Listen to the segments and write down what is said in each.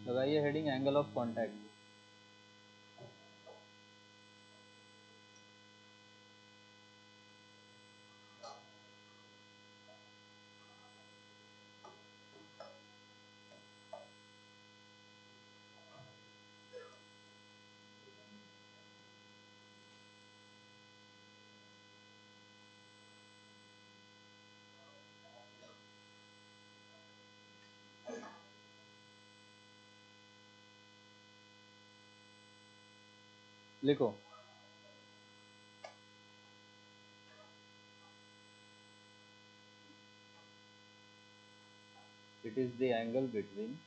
लगाइए heading angle of contact. लिखो। It is the angle between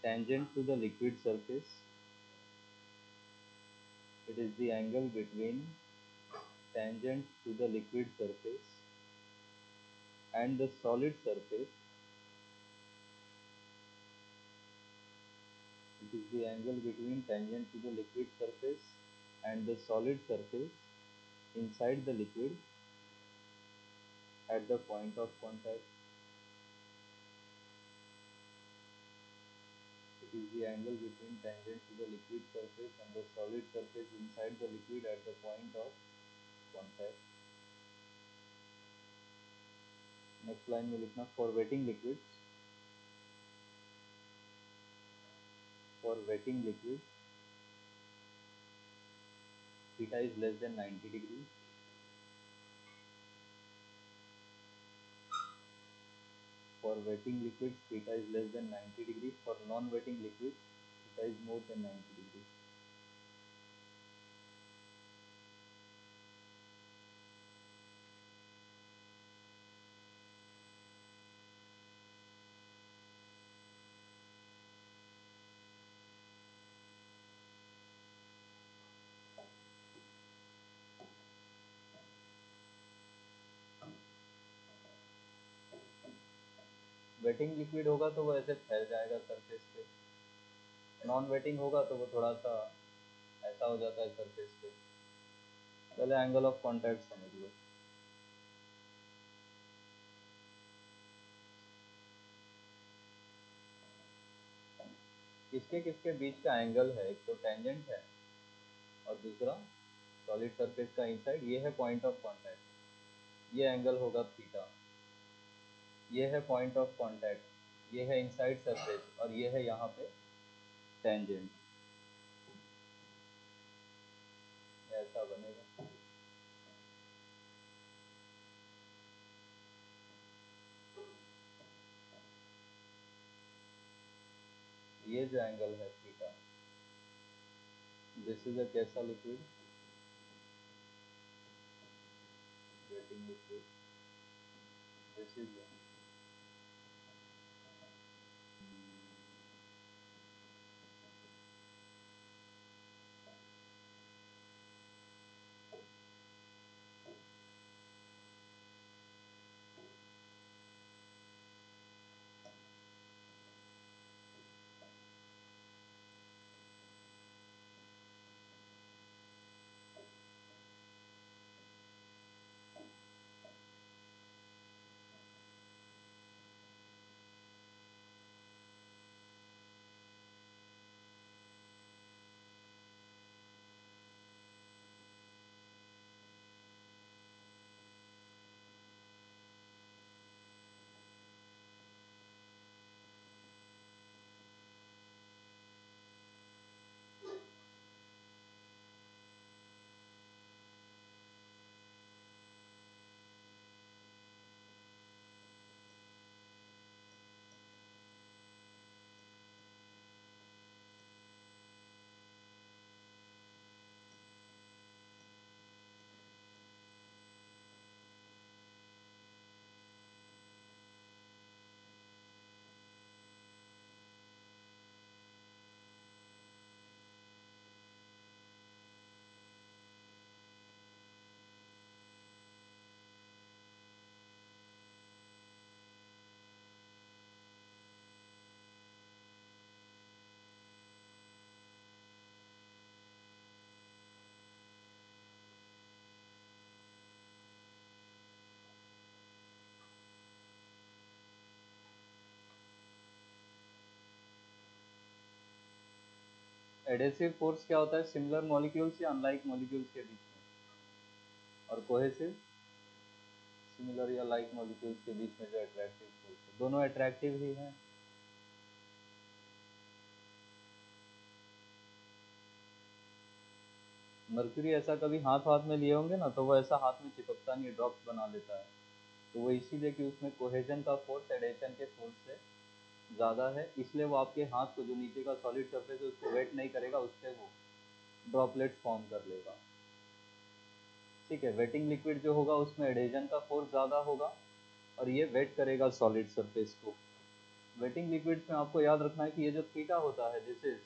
tangent to the liquid surface. It is the angle between tangent to the liquid surface and the solid surface. It is the angle between tangent to the liquid surface and the solid surface inside the liquid at the point of contact. It is the angle between tangent to the liquid surface and the solid surface inside the liquid at the point of contact. Next line में लिखना for waiting liquids, theta is less than 90 degree. For wetting liquids, theta is less than 90 degree. For non-wetting liquids, theta is more than 90 degree. Waiting liquid होगा तो वो ऐसे फैल जाएगा surface पे, non waiting होगा तो वो थोड़ा सा ऐसा हो जाता है सरफेस पे। पहले एंगल ऑफ कांटेक्ट समझ लो। किसके किसके बीच का एंगल है, एक तो टेंजेंट है और दूसरा सॉलिड सरफेस का इनसाइड, ये है पॉइंट ऑफ कांटेक्ट, ये एंगल होगा थीटा। ये है पॉइंट ऑफ कांटेक्ट, ये है इनसाइड सरफेस और ये है यहाँ पे टेंजेंट, ऐसा बनेगा। ये जो एंगल है थीटा, दिस इज अ कैसा liquid, waiting liquid, this is adhesive force क्या होता है? सिमिलर मॉलिक्यूल्स या अनलाइक मॉलिक्यूल्स के बीच में। और कोहेसिव सिमिलर या लाइक मॉलिक्यूल्स के बीच में जो अट्रैक्टिव फोर्स है, दोनों अट्रैक्टिव ही हैं। मर्क्यूरी ऐसा कभी हाथ हाथ में लिए होंगे ना, तो वो ऐसा हाथ में चिपकता नहीं, ड्रॉप्स बना लेता है। तो वो इसीलिए कि उसमें कोहेजन का फोर्स एडेशन के फोर्स से ज़्यादा है, इसलिए वो आपके हाथ को, जो नीचे का सॉलिड सरफेस है, उसको वेट नहीं करेगा, उस पर वो ड्रॉपलेट्स फॉर्म कर लेगा। ठीक है, वेटिंग लिक्विड जो होगा उसमें एडेशन का फोर्स ज़्यादा होगा और ये वेट करेगा सॉलिड सरफेस को। वेटिंग लिक्विड्स में आपको याद रखना है कि ये जो थीटा होता है, this is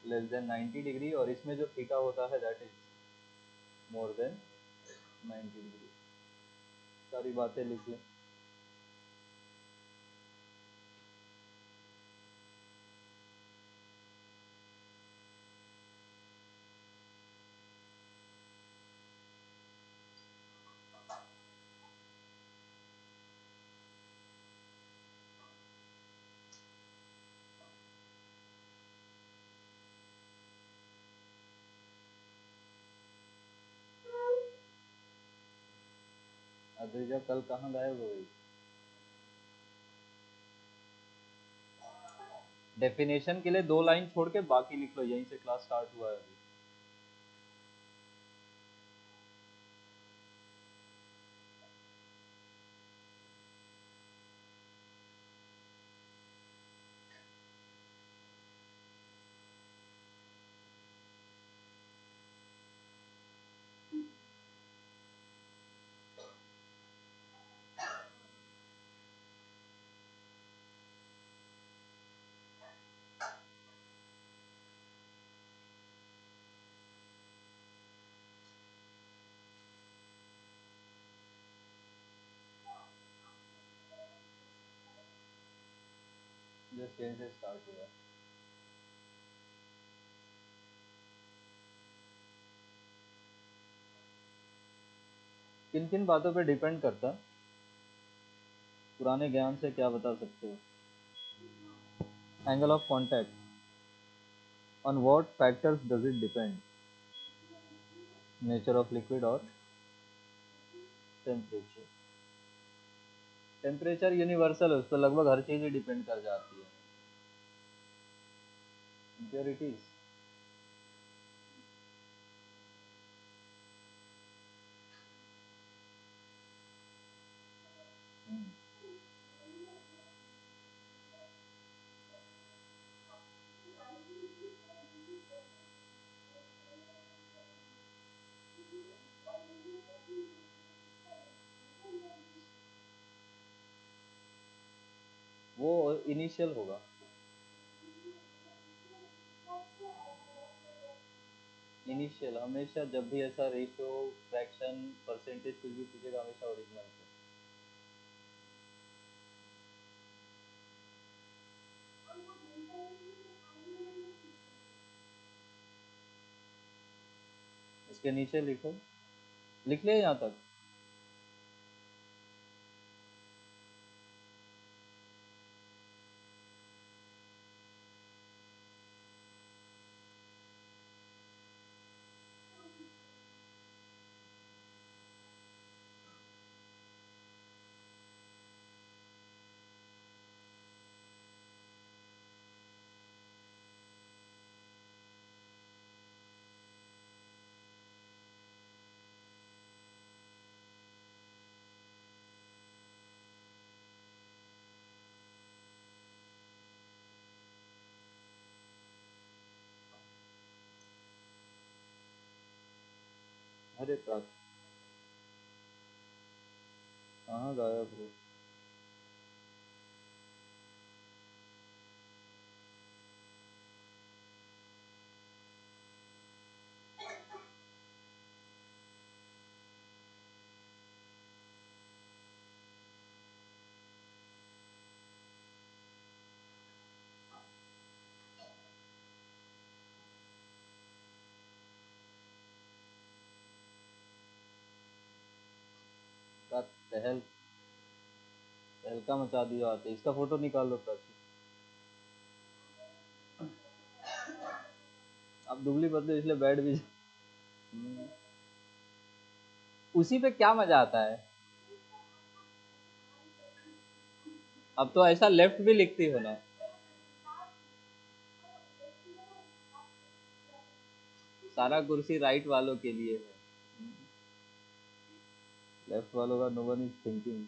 less than 90 degree, और इसमें जो थीटा होता है that is more then 90 degree. सारी बातें लिख लें। अद्रिजा कल कहाँ गायब हो गई? डेफिनेशन के लिए 2 लाइन छोड़ के बाकी लिख लो, यहीं से क्लास स्टार्ट हुआ है अभी। जस्ट यहीं से स्टार्ट हुआ है। किन किन बातों पे डिपेंड करता है? पुराने ज्ञान से क्या बता सकते हो? Angle of contact, on what factors does it depend? Nature of liquid और टेम्परेचर। टेम्परेचर यूनिवर्सल है, उस पर लगभग हर चीज़ ही डिपेंड कर जाती है। इम्प्योरिटीज, वो इनिशियल होगा। इनिशियल हमेशा, जब भी ऐसा रेशियो, फ्रैक्शन, परसेंटेज कुछ भी पूछेगा, हमेशा ओरिजिनल पे। इसके नीचे लिखो, लिख लिया यहाँ तक? अरे प्राची, कहाँ गायब हो? का तहलका मचा दिया आते, इसका फोटो निकाल लो प्राची। अब दुबली पतली इसलिए बैठ भी उसी पे क्या मजा आता है। अब तो ऐसा लेफ्ट भी लिखती हो ना। सारा कुर्सी राइट वालों के लिए है, लेफ्ट वालों का नो वन इज थिंकिंग।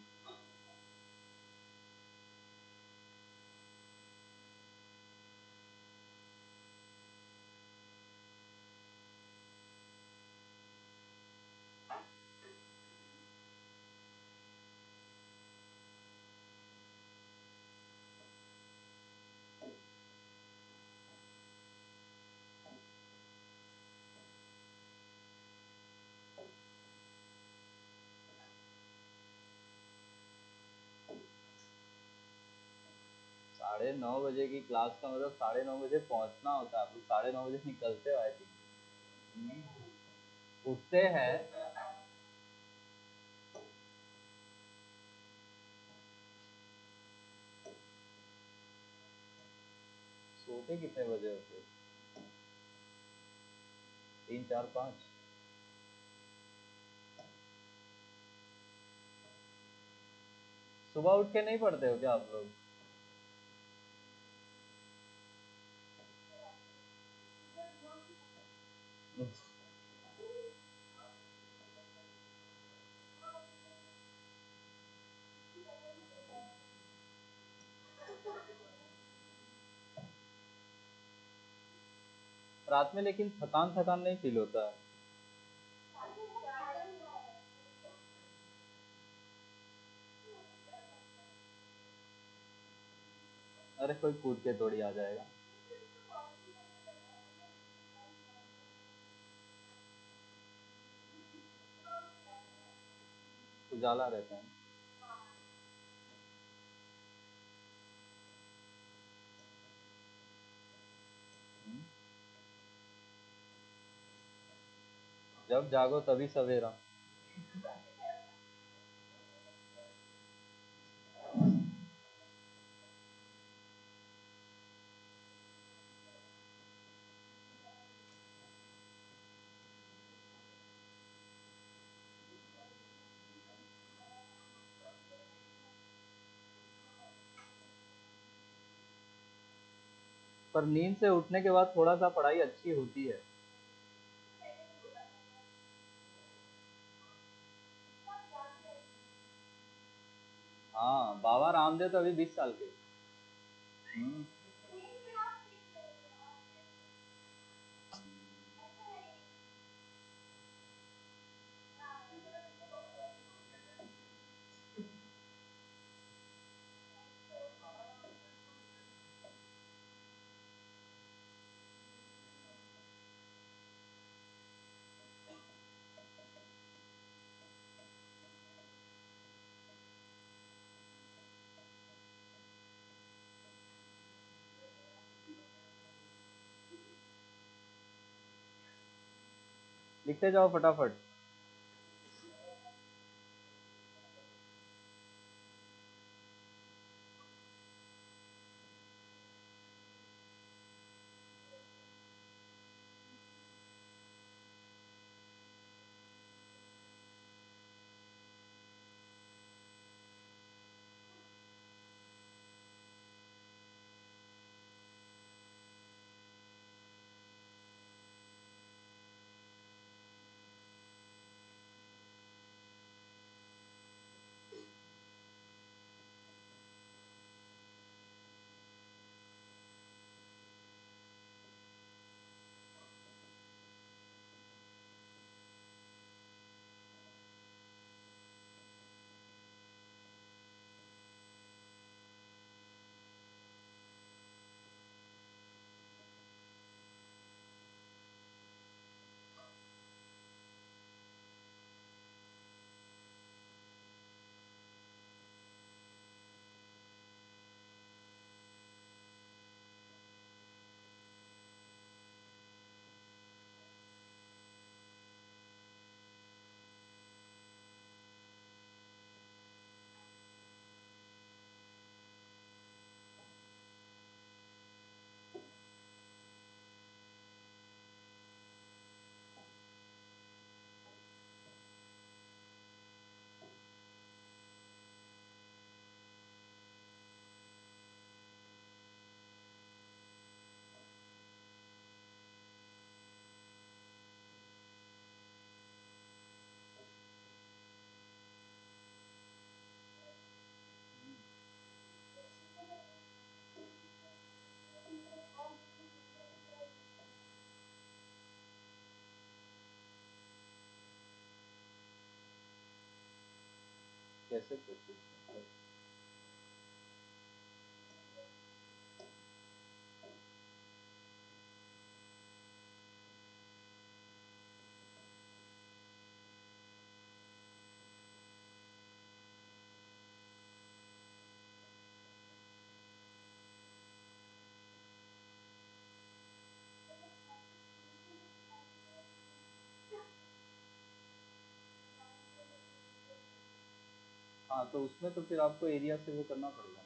9:30 बजे की क्लास का मतलब 9:30 बजे पहुंचना होता है। आप लोग 9:30 बजे निकलते हो आई थिंक। उठते हैं। सोते कितने बजे होते? 3 4 5। सुबह उठ के नहीं पढ़ते हो क्या आप लोग? रात में लेकिन थकान थकान नहीं फील होता है? अरे कोई कूद के थोड़ी आ जाएगा। उजाला रहता है। हम्म। जब जागो तभी सवेरा। पर नींद से उठने के बाद थोड़ा सा पढ़ाई अच्छी होती है। हाँ, बाबा रामदेव तो अभी 20 साल के। हम्म। लिखते जाओ फटाफट। ऐसे कुछ मतलब हाँ, तो उसमें तो फिर आपको एरिया से वो करना पड़ेगा ना।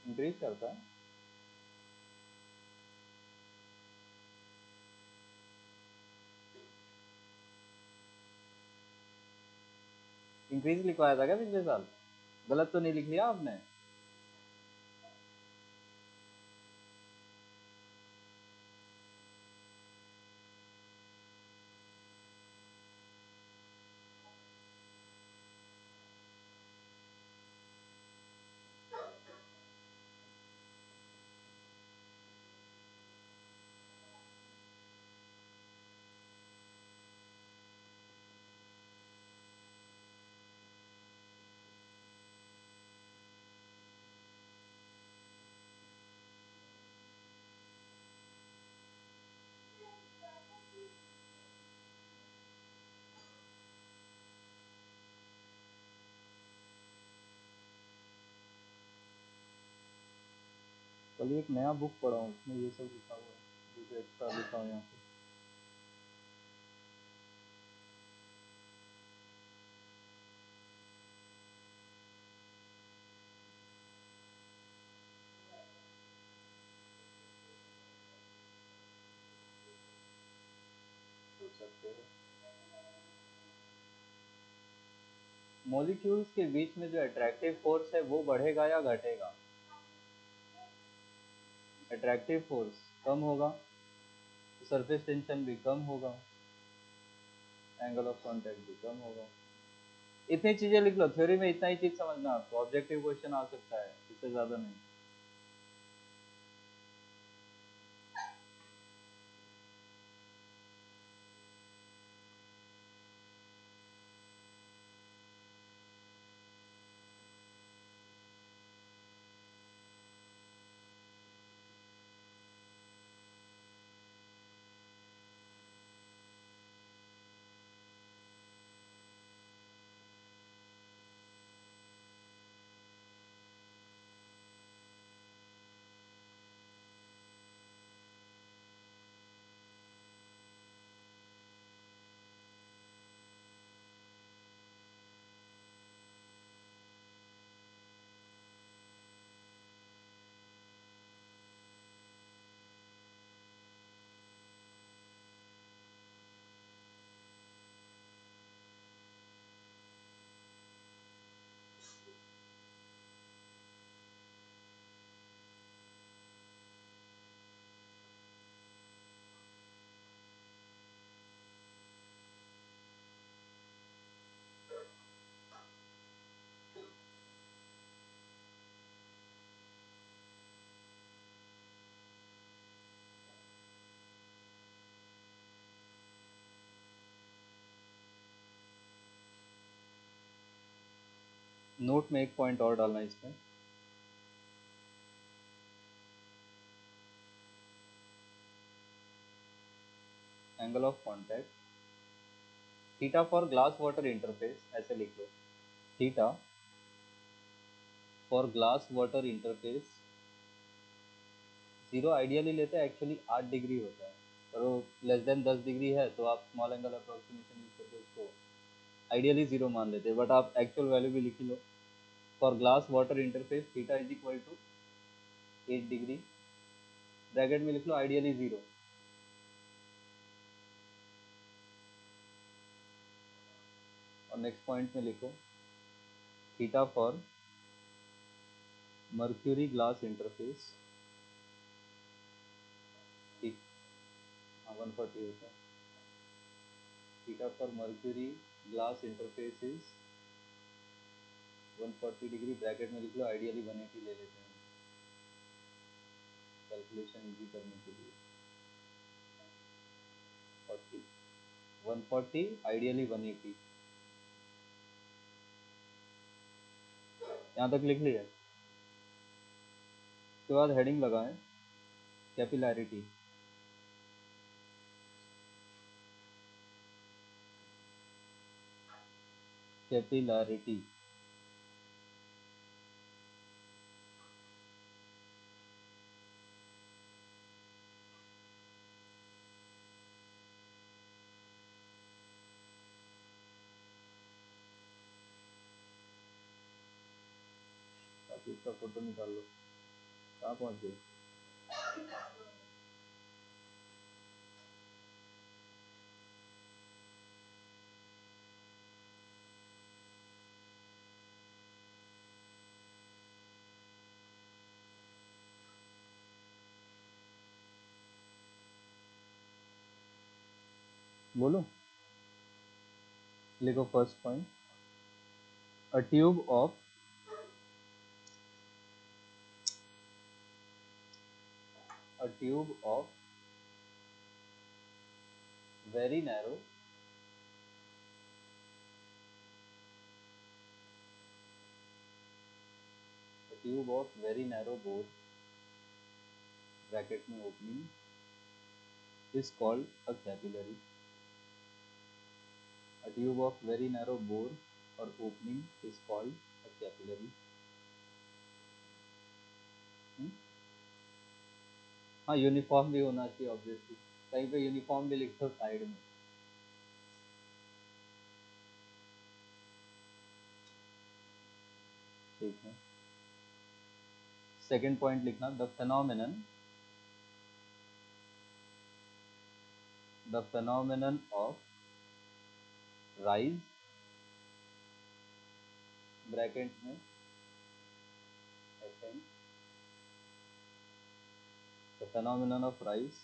इंक्रीज करता है। इंक्रीज लिखवाया था क्या पिछले साल? गलत तो नहीं लिख लिया आपने? कल एक नया बुक पढ़ा हूँ, उसमें ये सब लिखा हुआ है, जो एक्स्ट्रा लिखा हुआ है यहाँ पे। सोच सकते हो मॉलिक्यूल्स के बीच में जो अट्रैक्टिव फोर्स है वो बढ़ेगा या घटेगा? अट्रैक्टिव फोर्स कम होगा तो सरफेस टेंशन भी कम होगा, एंगल ऑफ कांटेक्ट भी कम होगा। इतनी चीजें लिख लो, थ्योरी में इतना ही चीज समझना आपको, ऑब्जेक्टिव क्वेश्चन आ सकता है, इससे ज्यादा नहीं। नोट में एक पॉइंट और डालना है इसमें, angle of contact theta for glass water interface, ऐसे लिख लो, theta for glass water interface, zero ideally लेते हैं, एक्चुअली 8 डिग्री होता है, पर वो लेस देन 10 डिग्री है तो आप स्मॉल एंगल अप्रोक्सीमेशन यूज करके उसको आइडियली जीरो मान लेते हैं, बट आप एक्चुअल वैल्यू भी लिख लो। For glass water interface theta is equal to 8 degree, bracket में लिख लो आइडियली जीरो। और नेक्स्ट पॉइंट में लिखो theta for mercury glass interface, ठीक, हाँ 140 होता है, theta for mercury glass interface is 140 degree, bracket में लिख लो आइडियली 180 ले लेते हैं कैलकुलेशन इजी करने के लिए, 40 140 आइडियली 180, यहाँ तक लिख लिया। उसके बाद हेडिंग लगाएं कैपिलैरिटी, कैपिलैरिटी आप इसका फोटो निकाल लो, कहाँ पहुँच गए। बोलो, लिखो first point, a tube of a tube of very narrow a tube of very narrow bore bracket में opening is called a capillary, a tube of very narrow bore or opening is called a capillary। हाँ uniform भी होना चाहिए obviously, कहीं पे uniform भी लिख दो साइड में। ठीक है, सेकंड पॉइंट लिखना, the phenomenon of rise bracket में ascent, the phenomenon of rise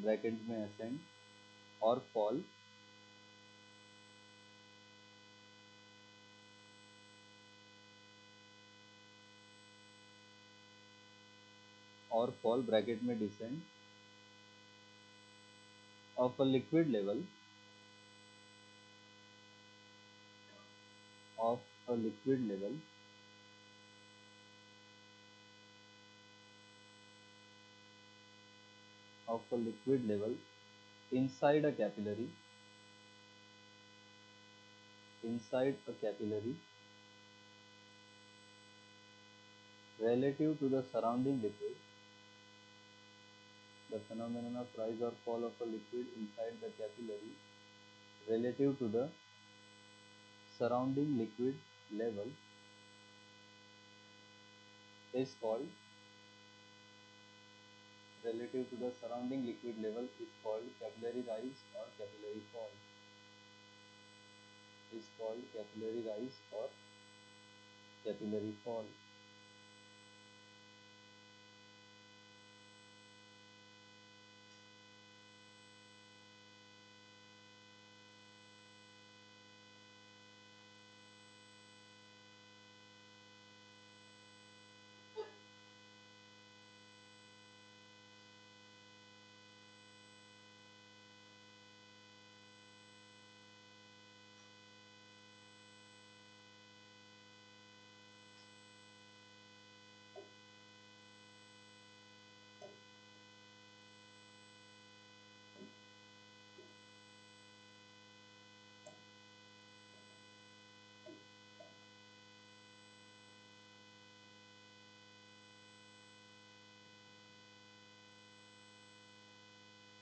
bracket में ascent और fall और fall ब्रैकेट में descent of a liquid level of a liquid level of a liquid level inside a capillary relative to the surrounding liquid, the phenomenon of rise or fall of a liquid inside the capillary relative to the surrounding liquid level is called capillary rise or capillary fall, is called capillary rise or capillary fall।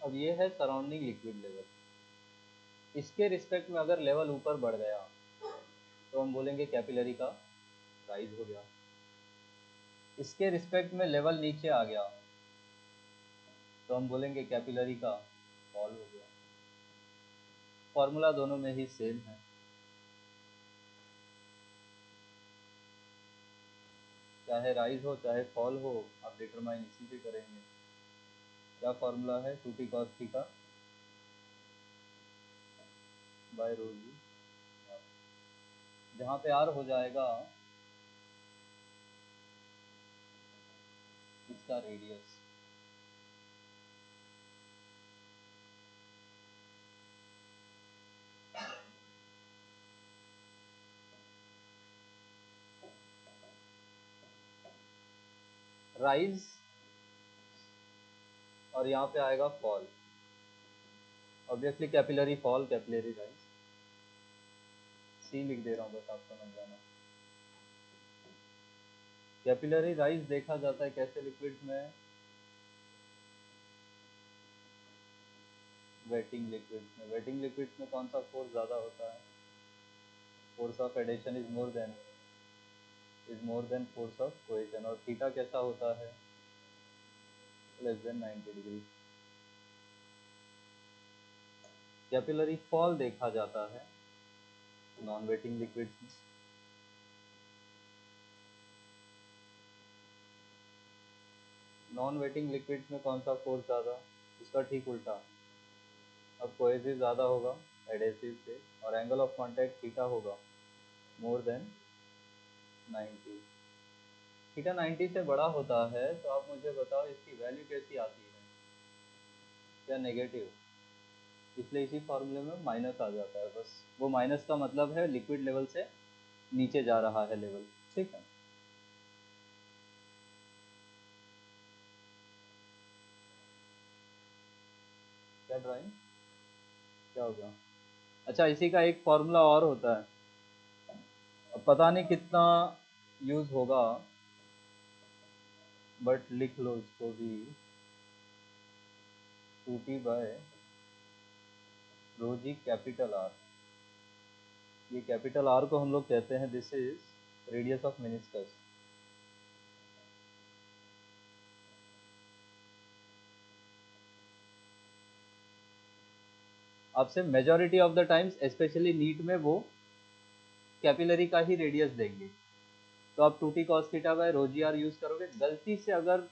अब ये है surrounding liquid level, इसके respect में अगर level ऊपर बढ़ गया तो हम बोलेंगे कैपिलरी का राइज हो गया, इसके रिस्पेक्ट में लेवल नीचे आ गया तो हम बोलेंगे कैपिलरी का फॉल हो गया। फॉर्मूला दोनों में ही सेम है। चाहे राइज हो चाहे फॉल हो, आप डिटरमाइन इसी से करेंगे। क्या फॉर्मूला है? 2t cos theta by rho जी, जहाँ पे r हो जाएगा इसका रेडियस। राइज और यहाँ पे आएगा fall, obviously capillary fall capillary rise, सी लिख दे रहा हूँ बस आप समझ जाना। कैपिलरी राइज देखा जाता है कैसे लिक्विड्स में? वेटिंग लिक्विड्स में। वेटिंग लिक्विड्स में कौन सा फोर्स ज़्यादा होता है? Force of adhesion is more than force of cohesion. और थीटा कैसा होता है? Less than 90 degree. Capillary fall देखा जाता है नॉन वेटिंग लिक्विड्स में। नॉन वेटिंग लिक्विड्स में कौन सा फोर्स ज़्यादा? इसका ठीक उल्टा। अब कोहेसिव ज़्यादा होगा एडेसिव से, और एंगल ऑफ कांटेक्ट थीटा होगा मोर देन 90। थीटा 90 से बड़ा होता है तो आप मुझे बताओ इसकी वैल्यू कैसी आती है? क्या नेगेटिव? इसलिए इसी फॉर्मूले में माइनस आ जाता है। बस वो माइनस का मतलब है लिक्विड लेवल से नीचे जा रहा है लेवल। ठीक है, क्या ड्राइंग क्या हो गया? अच्छा, इसी का एक फॉर्मूला और होता है, अब पता नहीं कितना यूज होगा बट लिख लो इसको भी। 2t by rho G capital R. ये कैपिटल आर को हम लोग कहते हैं this is radius of meniscus. आपसे majority of the times specially NEET में वो कैपिलरी का ही रेडियस देंगे, तो आप 2t cos theta by rho G R use करोगे। गलती से अगर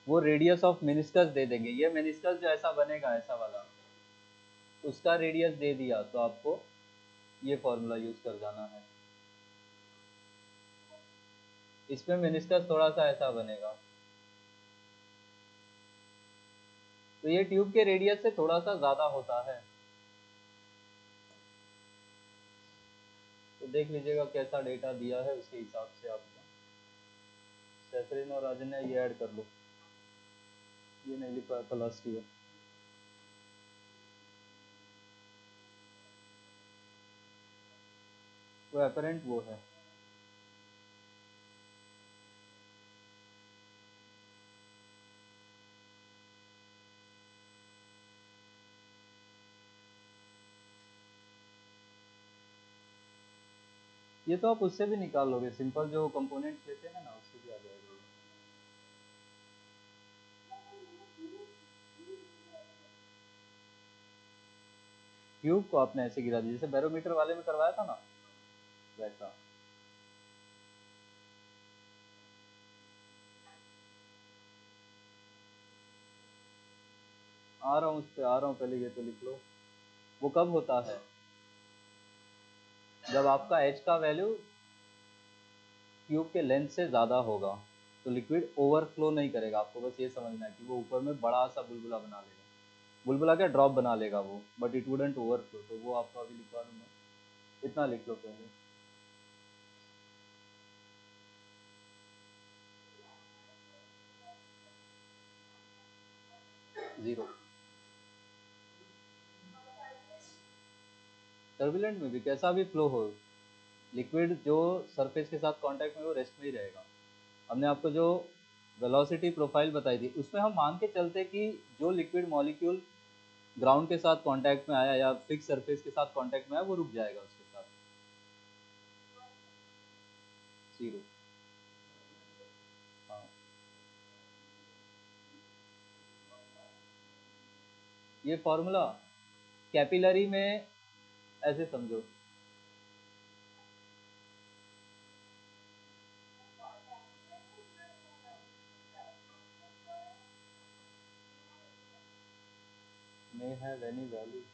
वो रेडियस ऑफ मेनिस्कस दे देंगे, ये मेनिस्कस जो ऐसा बनेगा ऐसा वाला, उसका रेडियस दे दिया तो आपको ये फॉर्मूला यूज कर जाना है। इसमें मेनिस्कस थोड़ा सा ऐसा बनेगा, तो ये ट्यूब के रेडियस से थोड़ा सा ज्यादा होता है। तो देख लीजिएगा कैसा डेटा दिया है, उसके हिसाब से आपको सैफरिन और राजन ने ये ऐड कर लो। ये नहीं लिखा है लास्ट ईयर। वो अपरेंट वो है। ये तो आप उससे भी निकाल लोगे, सिंपल जो कंपोनेंट्स लेते हैं ना उससे भी आ जाएगा। ट्यूब को आपने ऐसे गिरा दिया जैसे बैरोमीटर वाले में करवाया था ना, वैसा। आ रहा हूँ, उस पर आ रहा हूँ, पहले ये तो लिख लो। वो कब होता है? जब आपका एच का वैल्यू ट्यूब के लेंथ से ज़्यादा होगा, तो लिक्विड ओवरफ्लो नहीं करेगा। आपको बस ये समझना है कि वो ऊपर में बड़ा सा बुलबुला बना लेगा, बुलबुला क्या ड्रॉप बना लेगा वो, बट इट वुडंट ओवरफ्लो। तो वो आपको अभी लिखवा दूंगा, इतना लिख लो पहले। जीरो। टर्बुलेंट में भी कैसा भी फ्लो हो, लिक्विड जो सरफेस के साथ कांटेक्ट में वो रेस्ट में ही रहेगा। हमने आपको जो वेलोसिटी प्रोफाइल बताई थी, उसमें हम मान के चलते कि जो लिक्विड मॉलिक्यूल ग्राउंड के साथ कांटेक्ट में आया या फिक्स सरफेस के साथ कांटेक्ट में आया वो रुक जाएगा उसके साथ, जीरो। हाँ, ये फॉर्मूला कैपिलरी में ऐसे समझो, may have any value।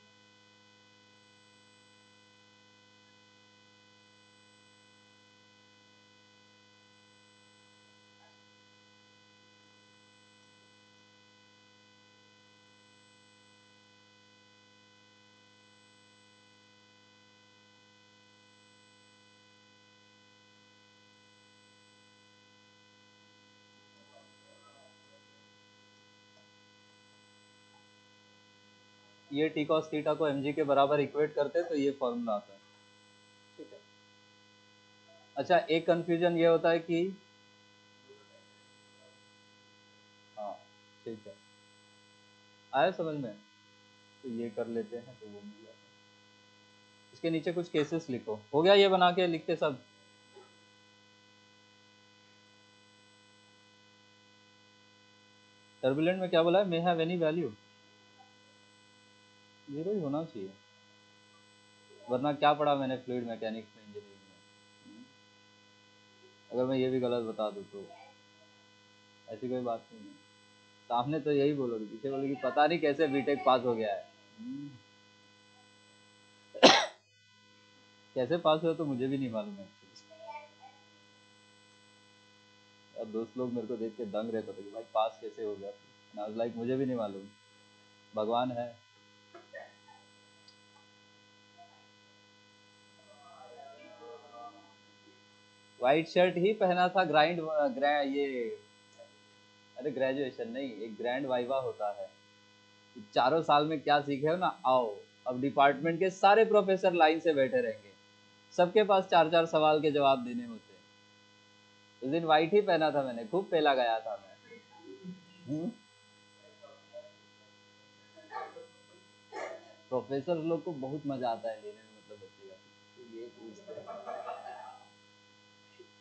ये टी कॉस थीटा को mg के बराबर इक्वेट करते तो ये फॉर्मूला आता है, ठीक है। अच्छा, एक कंफ्यूजन ये होता है कि, हाँ ठीक है, आया समझ में, तो ये कर लेते हैं तो वो मिल जाता है। इसके नीचे कुछ केसेस लिखो, हो गया ये बना के लिखते सब। टर्बुलेंट में क्या बोला है, may have any value, zero ही होना चाहिए, वरना क्या पढ़ा मैंने फ्लूइड मैकेनिक्स में, इंजीनियरिंग में। अगर मैं ये भी गलत बता दूँ तो ऐसी कोई बात नहीं है, सामने तो यही बोलोगे, पीछे बोलोगे पता नहीं कैसे बीटेक पास हो गया है। कैसे पास हुआ तो मुझे भी नहीं मालूम है। अब दोस्त लोग मेरे को देख के दंग रहता था कि भाई पास कैसे हो गया, लाइक मुझे भी नहीं मालूम, भगवान है। व्हाइट शर्ट ही पहना था, ये, अरे ग्रेजुएशन नहीं, एक ग्रैंड वाइवा होता है, चारों साल में क्या सीखे हो ना, आओ अब डिपार्टमेंट के सारे प्रोफेसर लाइन से बैठे रहेंगे, सबके पास चार चार सवाल के जवाब देने होते हैं। उस दिन व्हाइट ही पहना था मैंने, खूब पेला गया था मैं। प्रोफेसर लोग को बहुत मजा आता है लेने में, मतलब बच्चे का, तो ये पूछते हैं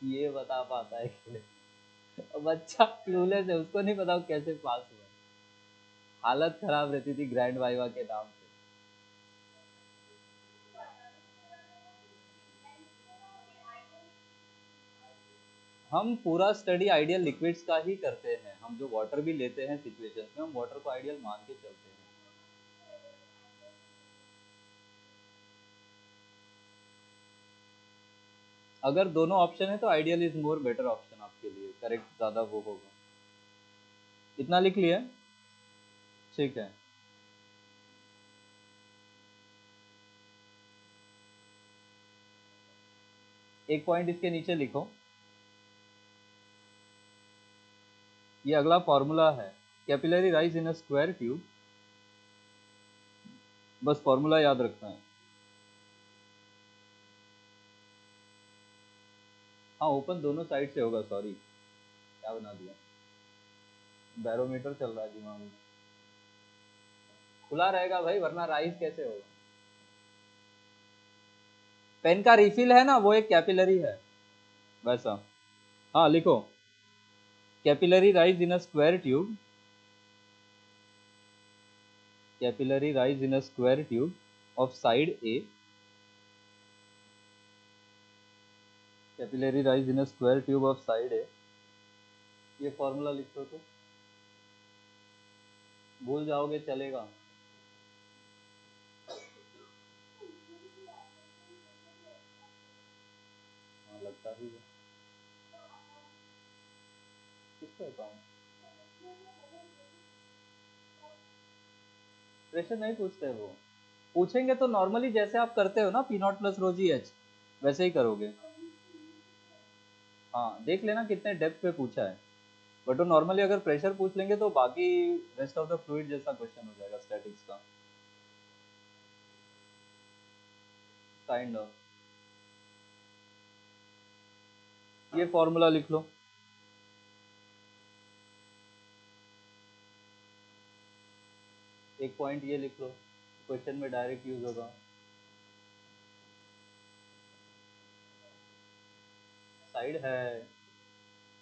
ये बता पाता है कि नहीं। अब बच्चा क्लूलेस है, उसको नहीं पता वो कैसे पास हुआ, हालत खराब रहती थी ग्रैंड वाइवा के नाम पे। हम पूरा स्टडी आइडियल लिक्विड्स का ही करते हैं, हम जो वाटर भी लेते हैं सिचुएशंस में, हम वाटर को आइडियल मान के चलते हैं। अगर दोनों ऑप्शन है तो ideal is more better option आपके लिए, करेक्ट ज्यादा वो होगा। इतना लिख लिया, ठीक है। एक पॉइंट इसके नीचे लिखो, ये अगला फॉर्मूला है, capillary rise in a square tube, बस फॉर्मूला याद रखना है। हाँ ओपन दोनों साइड से होगा, सॉरी क्या बना दिया, बैरोमीटर चल रहा है दिमाग में, खुला रहेगा भाई, वरना राइज कैसे होगा। पेन का रिफिल है ना, वो एक कैपिलरी है वैसा। हाँ लिखो, capillary rise in a square tube, capillary rise in a square tube of side A, capillary rise in a square tube of side A, ये फॉर्मूला लिख दो तो भूल जाओगे चलेगा। हाँ लगता ही है, किसको अकाउंट, प्रेशर नहीं पूछते वो, पूछेंगे तो नॉर्मली जैसे आप करते हो ना P not plus row ji H, वैसे ही करोगे। हाँ देख लेना कितने डेप्थ पे पूछा है, बट वो नॉर्मली अगर प्रेशर पूछ लेंगे तो बाकी रेस्ट ऑफ द फ्लूइड जैसा क्वेश्चन हो जाएगा स्टैटिक्स का, काइंड ऑफ। ये फॉर्मूला लिख लो, एक पॉइंट ये लिख लो, क्वेश्चन में डायरेक्ट यूज होगा। साइड है,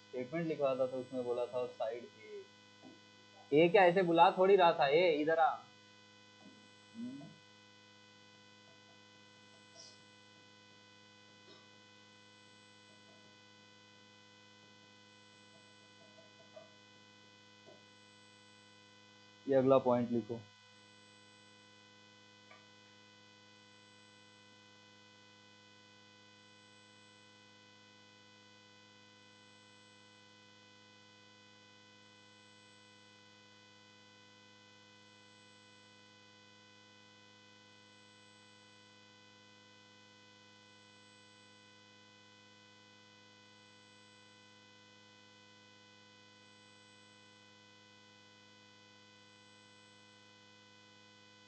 स्टेटमेंट लिखवा था तो उसमें बोला था साइड ए क्या ऐसे बुला थोड़ी रहा था, ए इधर आ। ये अगला पॉइंट लिखो।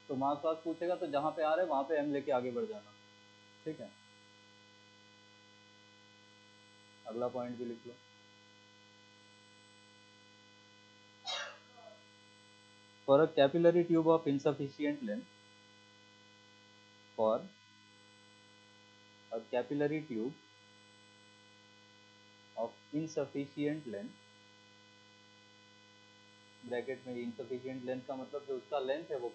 तो मार्क्स वार्क्स पूछेगा तो जहाँ पे आ रहे वहां पे एम लेके आगे बढ़ जाना, ठीक है। अगला पॉइंट भी लिख लो। For a capillary tube of insufficient length, for a capillary tube of insufficient length, bracket में insufficient length का मतलब जो उसका लेंथ है वो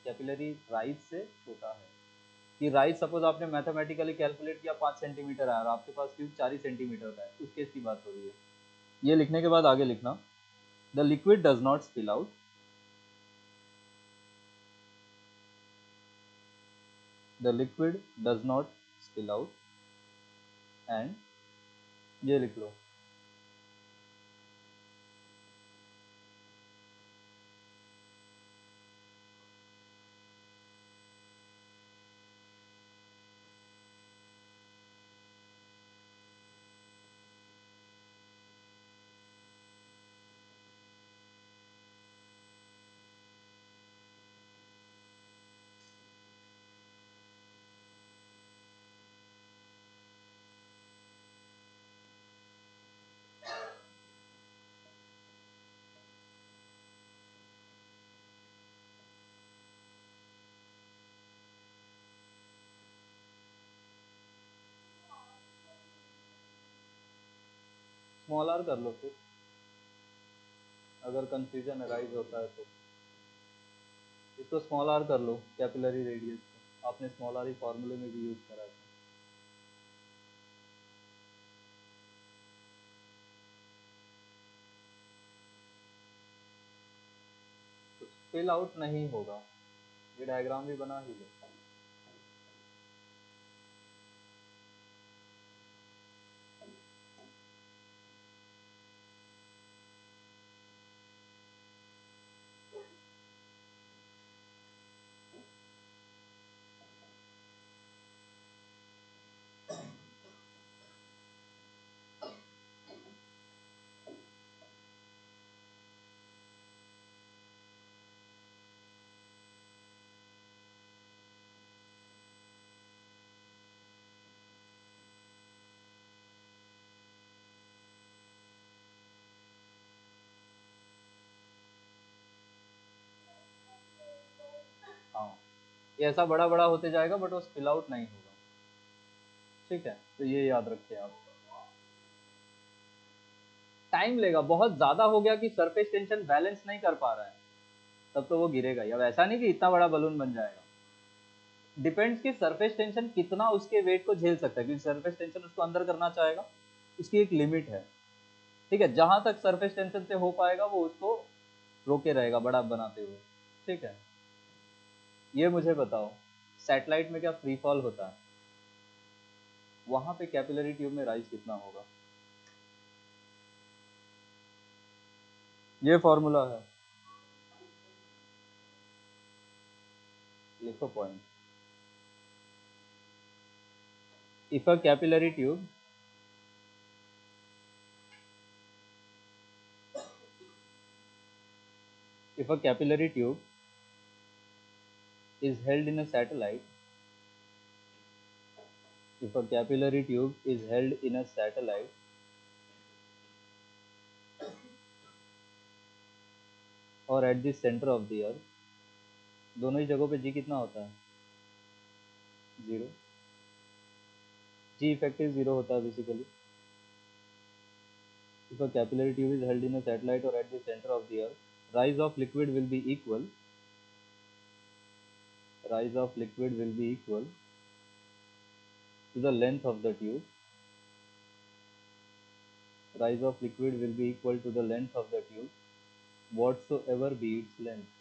कैपिलरी राइज से छोटा है। कि राइज सपोज आपने मैथमेटिकली कैलकुलेट किया 5 सेंटीमीटर है और आपके पास ट्यूब 4 सेंटीमीटर का है, उस केस की बात हो रही है। ये लिखने के बाद आगे लिखना, the liquid does not spill out, the liquid does not spill out, and ये लिख लो, स्मॉल आर कर लो फिर, अगर कंफ्यूजन अराइज होता है तो इसको स्मॉल आर कर लो, कैपिलरी रेडियस को आपने स्मॉल आर ही फॉर्मूले में भी यूज करा था। तो स्पिल आउट नहीं होगा, ये डायग्राम भी बना ही लो। हाँ, ये ऐसा बड़ा बड़ा होते जाएगा बट वो स्पिल आउट नहीं होगा, ठीक है। तो ये याद रखिए आप। टाइम लेगा, बहुत ज्यादा हो गया कि सरफेस टेंशन बैलेंस नहीं कर पा रहा है तब तो वो गिरेगा ही। अब ऐसा नहीं कि इतना बड़ा बलून बन जाएगा, डिपेंड्स कि सरफेस टेंशन कितना उसके वेट को झेल सकता है, क्योंकि सरफेस टेंशन उसको अंदर करना चाहेगा, उसकी एक लिमिट है, ठीक है। जहां तक सरफेस टेंशन से हो पाएगा वो उसको रोके रहेगा बड़ा बनाते हुए, ठीक है। ये मुझे बताओ, सैटेलाइट में क्या फ्री फॉल होता है? वहां पे कैपिलरी ट्यूब में राइज कितना होगा? ये फॉर्मूला है, लिखो point. If a capillary tube if a capillary tube is held in a satellite, if a capillary tube is held in a satellite or at the center of the earth, दोनों ही जगहों पे जी कितना होता है? 0। जी effective 0 होता है basically. If a capillary tube is held in a satellite or at the center of the earth, rise of liquid will be equal. Rise of liquid will be equal to the length of the tube. Rise of liquid will be equal to the length of the tube, whatsoever be its length.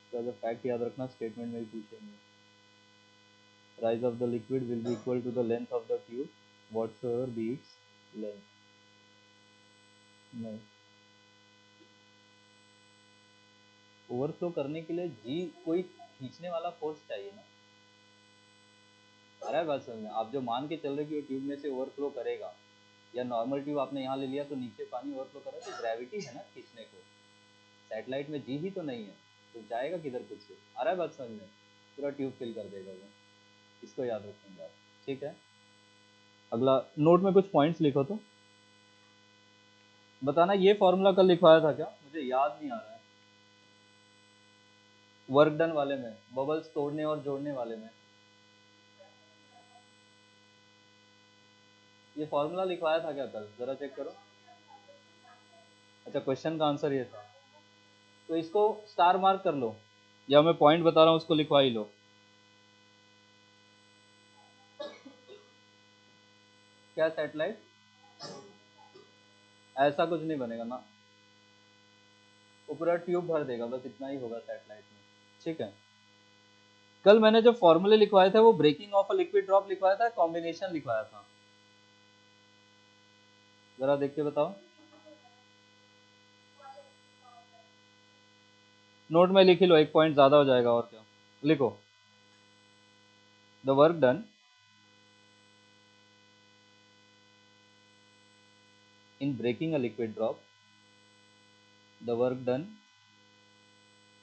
इसका जो fact याद रखना statement में भी पूछेंगे। Rise of the liquid will be equal to the length of the tube, whatsoever be its length. नहीं, overflow करने के लिए जी कोई खींचने वाला फोर्स चाहिए ना। आ रहा है बात समझ में? आप जो मान के चल रहे कि वो ट्यूब में से ओवरफ्लो करेगा, या नॉर्मल ट्यूब आपने यहाँ ले लिया तो नीचे पानी ओवरफ्लो कर रहा है, तो ग्रेविटी है ना खींचने को। सैटेलाइट में जी ही तो नहीं है, तो जाएगा किधर खुद से? आ रहा है बात समझ में? पूरा ट्यूब फिल कर देगा वो। इसको याद रखेंगे आप, ठीक है। अगला नोट में कुछ पॉइंट्स लिखो तो बताना। ये फॉर्मूला कल लिखवाया था क्या? मुझे याद नहीं आ रहा है। वर्क डन वाले में, बबल्स तोड़ने और जोड़ने वाले में ये फॉर्मूला लिखवाया था क्या कल? जरा चेक करो। अच्छा, क्वेश्चन का आंसर ये था, तो इसको स्टार मार्क कर लो, या मैं पॉइंट बता रहा हूँ उसको लिखवा ही लो। क्या सैटेलाइट? ऐसा कुछ नहीं बनेगा ना, वो पूरा ट्यूब भर देगा, बस इतना ही होगा सैटेलाइट में, ठीक है। कल मैंने जो फॉर्मूले लिखवाए थे वो breaking of a liquid drop लिखवाया था, कॉम्बिनेशन लिखवाया था? जरा देख के बताओ। नोट में लिख ही लो, एक पॉइंट ज्यादा हो जाएगा और क्या। लिखो, the work done in breaking a liquid drop, the work done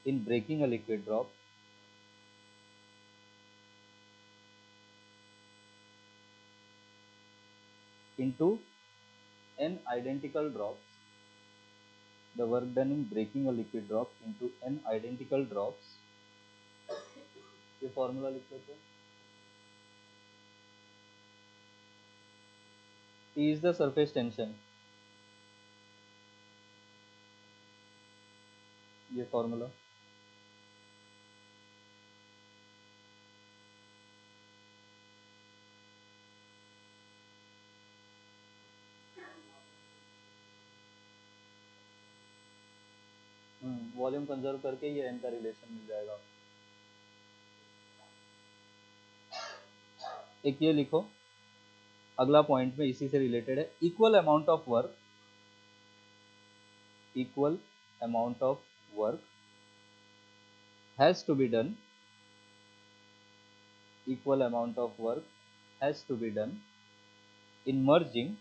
in breaking a liquid drop into n identical drops, the work done in breaking a liquid drop into n identical drops, ये formula लिख लो तो। T is the surface tension, ये formula. Volume conserve करके ये n का relation मिल जाएगा। एक ये लिखो, अगला पॉइंट में इसी से रिलेटेड है, equal amount of work, equal amount of work has to be done, equal amount of work has to be done in merging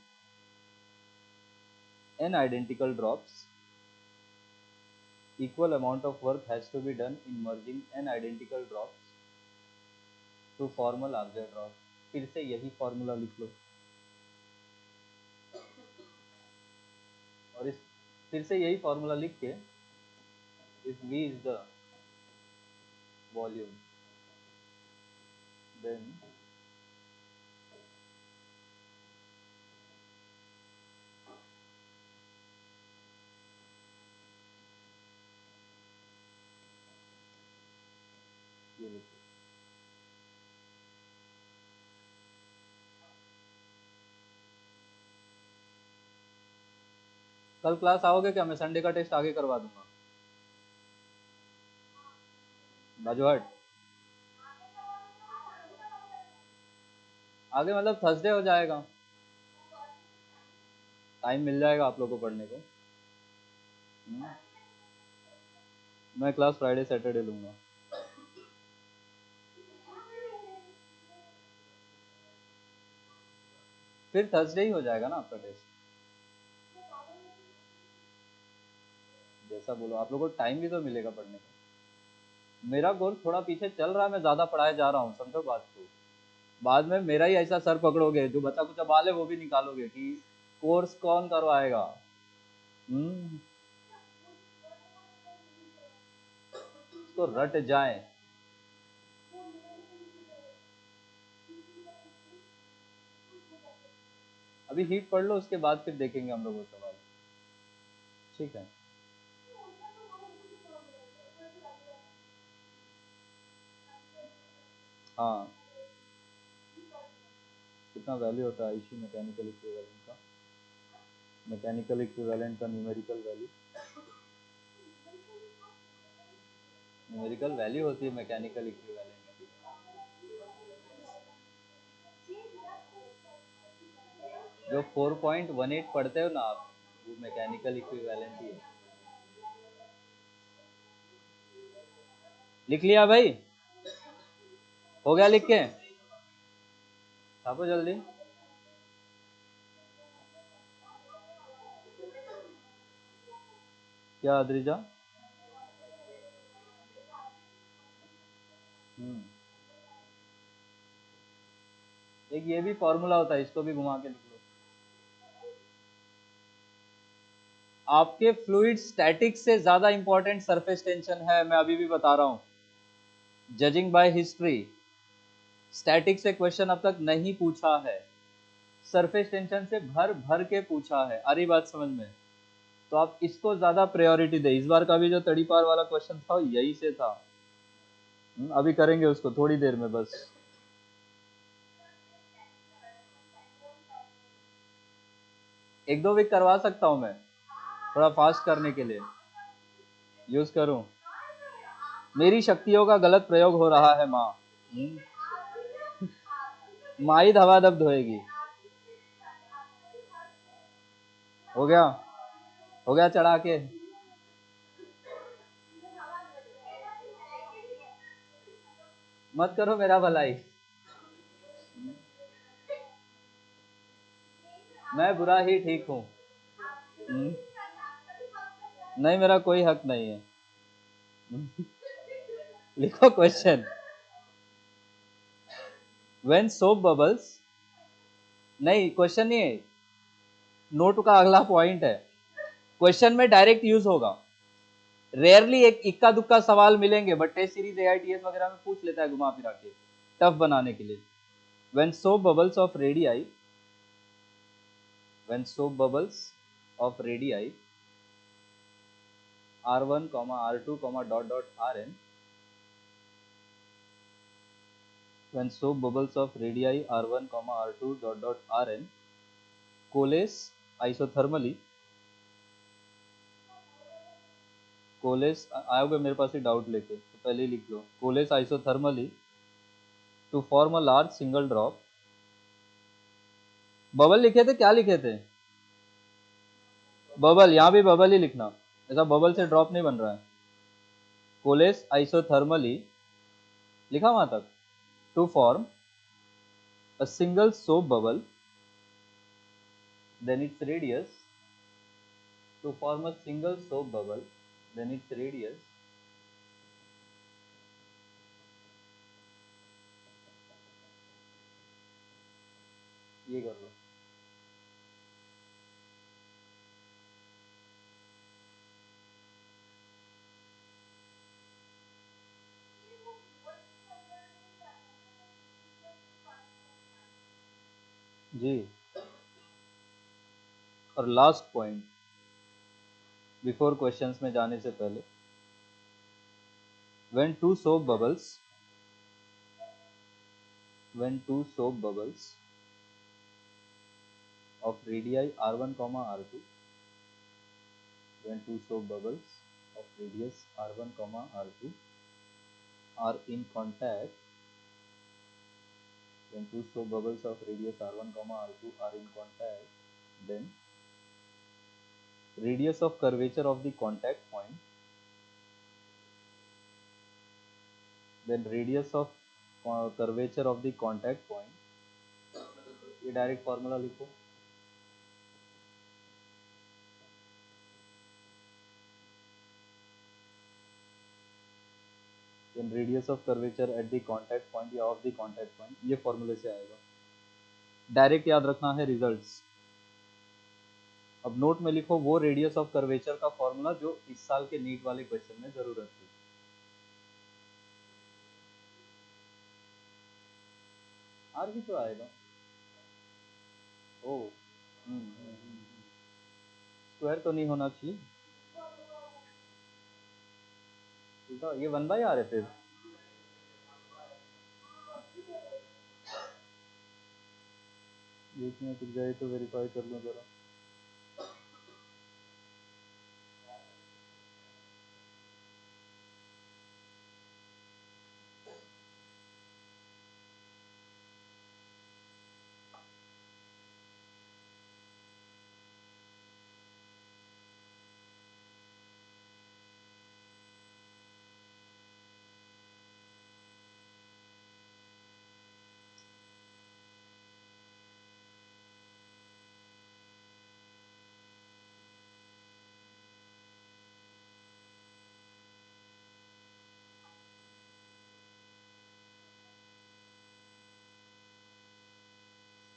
n identical drops, equal amount of work has to be done in merging n identical drops to form a larger drop। फिर से यही formula लिख लो, और इस फिर से यही formula लिख के, if V is the volume, then ये लिखो। कल क्लास आओगे क्या? मैं संडे का टेस्ट आगे करवा दूंगा। बाजूहट आगे मतलब थर्सडे हो जाएगा, टाइम मिल जाएगा आप लोगों को पढ़ने को। मैं क्लास फ्राइडे सैटरडे लूंगा। फिर थर्सडे ही हो जाएगा ना आपका टेस्ट। जैसा बोलो, आप लोगों को टाइम भी तो मिलेगा पढ़ने का। मेरा कोर्स थोड़ा पीछे चल रहा है, मैं ज्यादा पढ़ाए जा रहा हूँ, समझो बात को। बाद में मेरा ही ऐसा सर पकड़ोगे, जो बचा कुछ बाल है वो भी निकालोगे कि कोर्स कौन करवाएगा। हम्म उसको रट जाए। अभी हीट पढ़ लो, उसके बाद फिर देखेंगे हम लोग वो सवाल। ठीक है। हाँ, कितना वैल्यू होता है आयुषी मैकेनिकल इक्विवेलेंट का? मैकेनिकल इक्विवेलेंट का न्यूमेरिकल वैल्यू, न्यूमेरिकल वैल्यू होती है मैकेनिकल इक्विवेलेंट की। जो 4.18 पढ़ते हो ना आप, वो मैकेनिकल इक्विवेलेंट ही है। लिख लिया भाई? हो गया लिख के? छापो जल्दी। क्या अद्रिजा? एक ये भी फॉर्मूला होता है, इसको भी घुमा के लिख लो। आपके फ्लूइड स्टैटिक से ज्यादा इंपॉर्टेंट सरफेस टेंशन है, मैं अभी भी बता रहा हूं। जजिंग बाय हिस्ट्री, स्टैटिक से क्वेश्चन अब तक नहीं पूछा है, सरफेस टेंशन से भर भर के पूछा है। आ रही बात समझ में? तो आप इसको ज्यादा प्रायोरिटी दे। इस बार का भी जो तड़ीपार वाला क्वेश्चन था यही से था। अभी करेंगे उसको थोड़ी देर में बस। एक दो वीक करवा सकता हूं मैं, थोड़ा फास्ट करने के लिए यूज करूं। मेरी शक्तियों का गलत प्रयोग हो रहा है माँ। माँ ही धवाधब धोएगी। हो गया? हो गया चढ़ा के? मत करो मेरा भलाई, मैं बुरा ही ठीक हूँ। नहीं, मेरा कोई हक नहीं है। लिखो क्वेश्चन। व्हेन सोप बबल्स, नहीं क्वेश्चन नहीं है, नोट का अगला पॉइंट है। क्वेश्चन में डायरेक्ट यूज होगा, रेयरली एक इक्का दुक्का सवाल मिलेंगे, बट टेस्ट सीरीज AITS वगैरह में पूछ लेता है घुमा फिरा के टफ बनाने के लिए। When soap bubbles of radii, when soap bubbles of radii r1, r2, rn, when soap bubbles of radii r1, r2, rn coalesce isothermally, coalesce आओगे मेरे पास ही डाउट लेके तो पहले ही लिख लो, coalesce isothermally to form a large single drop। Bubble लिखे थे, क्या लिखे थे? बबल, यहाँ भी बबल ही लिखना, ऐसा बबल से ड्रॉप नहीं बन रहा है। कोलेस आइसोथर्मली लिखा वहां तक, to form a single soap bubble, then its radius, to form a single soap bubble, then its radius ये कर लो। जी, और लास्ट पॉइंट बिफोर क्वेश्चंस में जाने से पहले, when two soap bubbles of radii r1, r2, when two soap bubbles of radius r1, r2 are in contact, when two soap bubbles of radius r1, r2 are in contact, then radius of curvature of the contact point, then radius of curvature of the contact point, ये direct formula लिखो। then radius of curvature at the contact point या of the contact point, ये फॉर्मूले से आएगा। Direct याद रखना है रिजल्ट्स। अब नोट में लिखो वो रेडियस ऑफ कर्वेचर का फॉर्मूला जो इस साल के नीट वाले क्वेश्चन में जरूरत थी। आर भी तो आएगा। ओ स्क्वायर तो नहीं होना चाहिए। उल्टा ये 1/r है फिर। देखने कुछ जाए तो वेरीफाई कर लो जरा।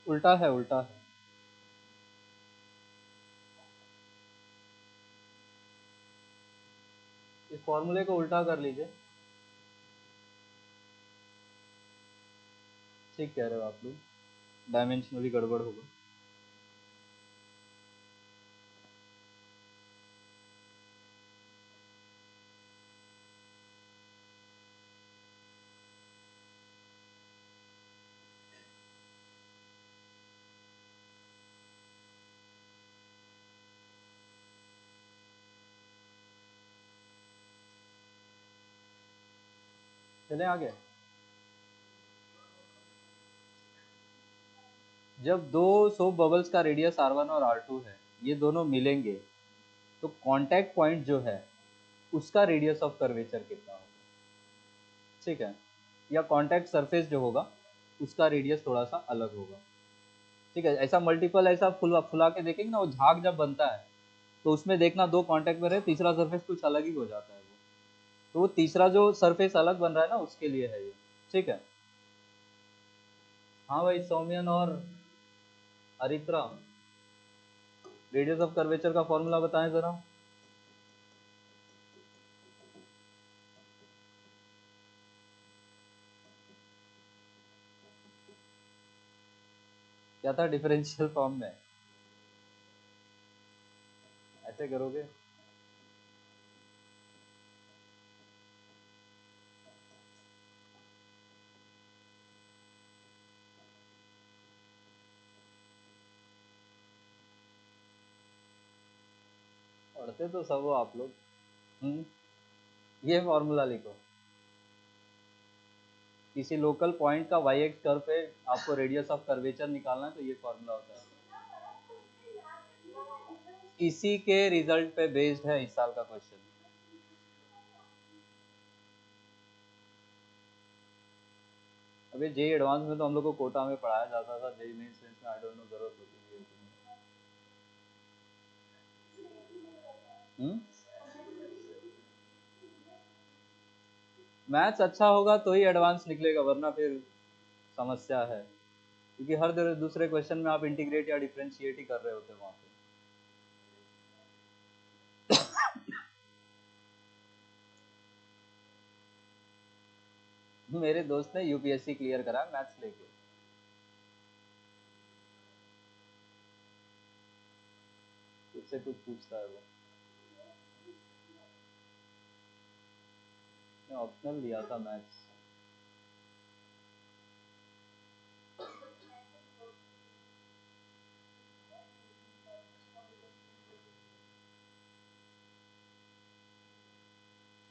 उल्टा है, उल्टा है। इस फॉर्मूले को उल्टा कर लीजिए। ठीक कह रहे हो आप लोग, डायमेंशनली गड़बड़ होगा। चले आगे। जब दो सोप बबल्स का रेडियस r1 और r2 है, ये दोनों मिलेंगे, तो कांटेक्ट पॉइंट जो है उसका रेडियस ऑफ कर्वेचर कितना होगा? ठीक है, या कांटेक्ट सरफेस जो होगा उसका रेडियस थोड़ा सा अलग होगा। ठीक है, ऐसा मल्टीपल ऐसा फुला के देखेंगे ना, वो झाग जब बनता है तो उसमें देखना दो कांटेक्ट में रहे, तीसरा सरफेस कुछ अलग ही हो जाता है वो। तो वो तीसरा जो सरफेस अलग बन रहा है ना, उसके लिए है ये। ठीक है। हाँ भाई, सौम्यन और अरित्रा, रेडियस ऑफ कर्वेचर का फॉर्मूला बताएं जरा। क्या था डिफरेंशियल फॉर्म में? ऐसे करोगे? पढ़ते तो सब हो आप लोग। ये फॉर्मूला लिखो। किसी लोकल पॉइंट का वाई एक्स कर्व पे आपको रेडियस ऑफ कर्वेचर निकालना है, तो ये फॉर्मूला होता है। इसी के रिजल्ट पे बेस्ड है इस साल का क्वेश्चन। अभी जेई एडवांस में तो हम लोग को कोटा में पढ़ाया जाता था, जेई मेंस में आई डोंट नो जरूरत होती है। मैथ्स अच्छा होगा तो ही एडवांस निकलेगा, वरना फिर समस्या है, क्योंकि हर दूसरे क्वेश्चन में आप इंटीग्रेट या डिफरेंशिएट ही कर रहे होते वहां पे। मेरे दोस्त ने यूपीएससी क्लियर करा मैथ्स लेके। उससे कुछ पूछता है वो। ऑप्शनल दिया था मैथ्स।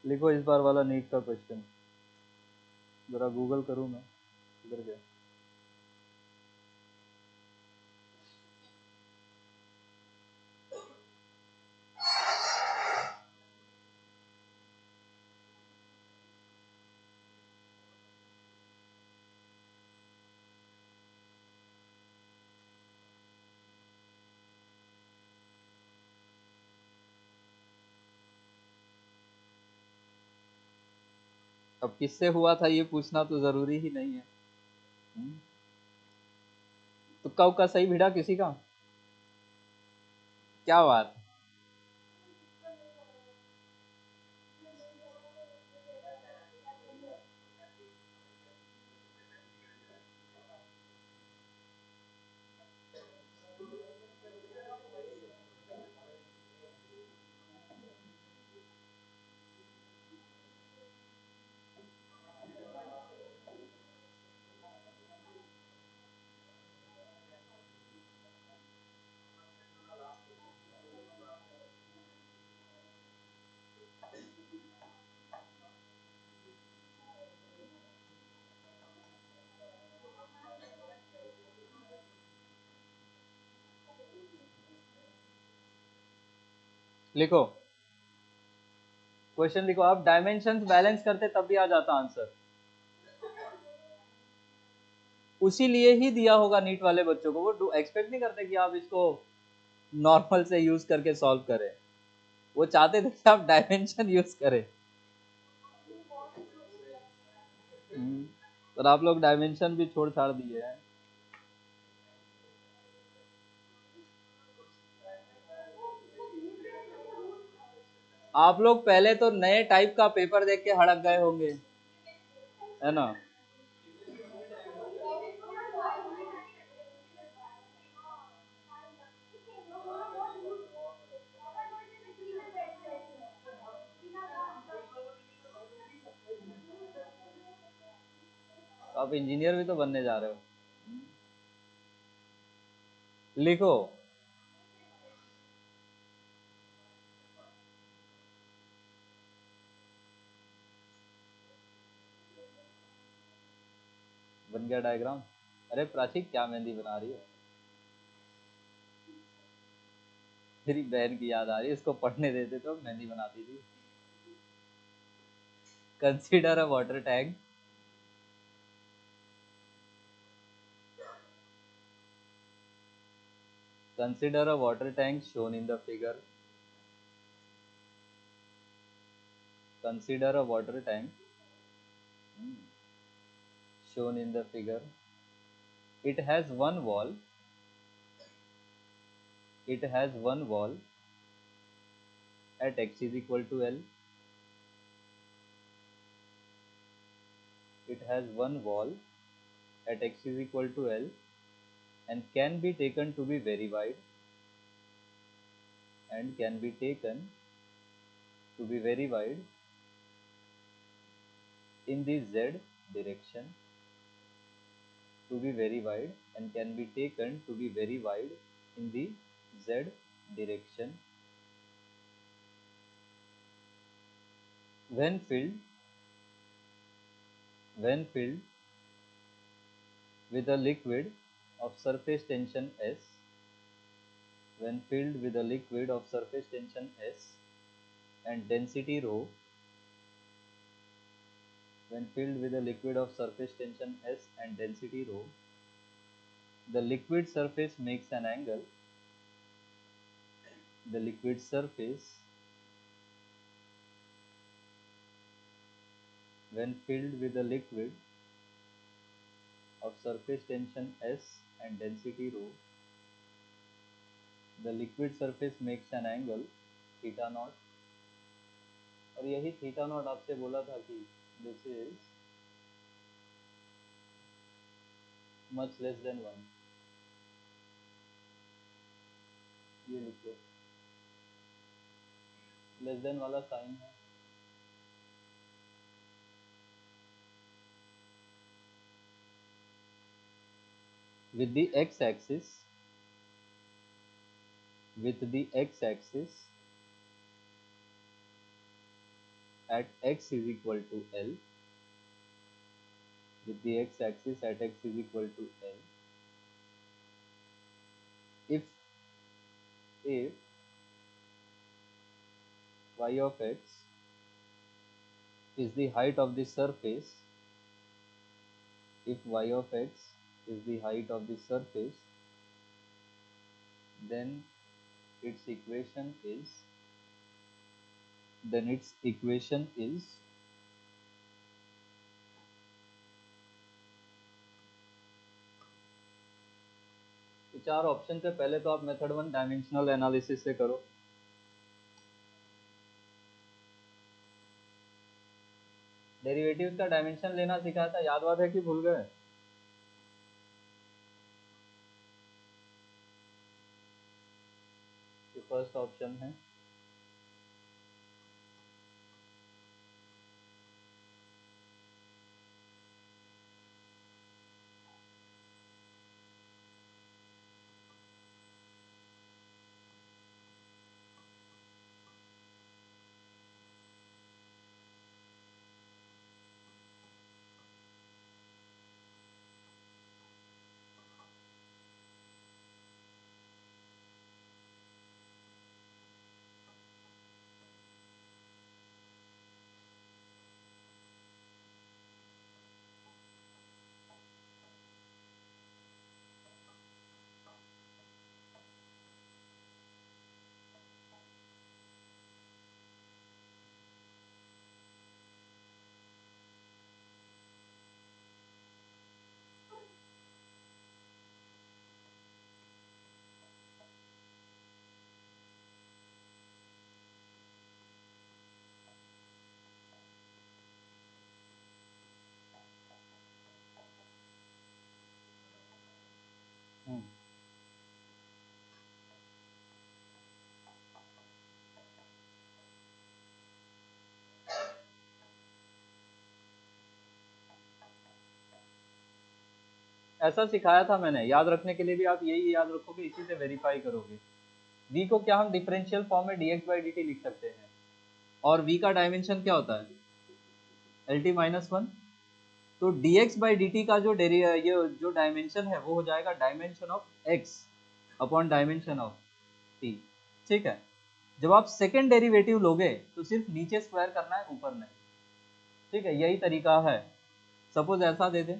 लिखो इस बार वाला नीट का क्वेश्चन। जरा गूगल करूँ मैं, इधर गया। अब किससे हुआ था ये पूछना तो जरूरी ही नहीं है। तुक्का उक्का सही भिड़ा किसी का? क्या बात। लिखो, क्वेश्चन लिखो। आप डायमेंशंस बैलेंस करते तब भी आ जाता आंसर। उसी लिए ही दिया होगा नीट वाले बच्चों को, वो एक्सपेक्ट नहीं करते कि आप इसको नॉर्मल से यूज करके सॉल्व करें, वो चाहते थे कि आप डायमेंशन यूज करें। पर आप लोग डायमेंशन भी छोड़ छाड़ दिए हैं। आप लोग पहले तो नए टाइप का पेपर देख के हड़क गए होंगे, है ना। आप इंजीनियर भी तो बनने जा रहे हो। लिखो, बन गया डायग्राम। अरे प्राची क्या मेहंदी बना रही है? मेरी बहन की याद आ रही है, इसको पढ़ने देते तो मेहंदी बनाती थी। Consider a water tank consider a water tank shown in the figure. Consider a water tank shown in the figure. It has one wall. It has one wall at x is equal to L. It has one wall at x is equal to L and can be taken to be very wide, and can be taken to be very wide in the z direction, to be very wide, and can be taken to be very wide in the z direction when filled with a liquid of surface tension S, when filled with a liquid of surface tension S and density rho, when filled with a liquid of surface tension S and density rho, the liquid surface makes an angle. The liquid surface, when filled with a liquid of surface tension S and density rho, the liquid surface makes an angle theta naught. और यही theta naught आपसे बोला था कि this is much less than 1। ये लिखो, less than वाला sign है। with the x-axis at x is equal to L, with the x-axis at x is equal to L, if y of x is the height of the surface, if y of x is the height of the surface, then its equation is चार option से पहले तो आप method 1 dimensional analysis से करो। Derivatives का dimension लेना सिखाया था, याद बात है कि भूल गए? फर्स्ट ऑप्शन है ऐसा सिखाया था मैंने, याद रखने के लिए भी आप यही याद रखोगे, इसी से वेरीफाई करोगे। v को क्या हम डिफरेंशियल फॉर्म में dx बाई dt लिख सकते हैं, और v का डायमेंशन क्या होता है, lt माइनस वन। तो dx बाई dt का जो ये जो डायमेंशन है वो हो जाएगा dimension of x upon dimension of t। ठीक है, जब आप सेकेंड डेरिवेटिव लोगे तो सिर्फ नीचे स्क्वायर करना है, ऊपर नहीं। ठीक है, यही तरीका है। सपोज ऐसा दे दे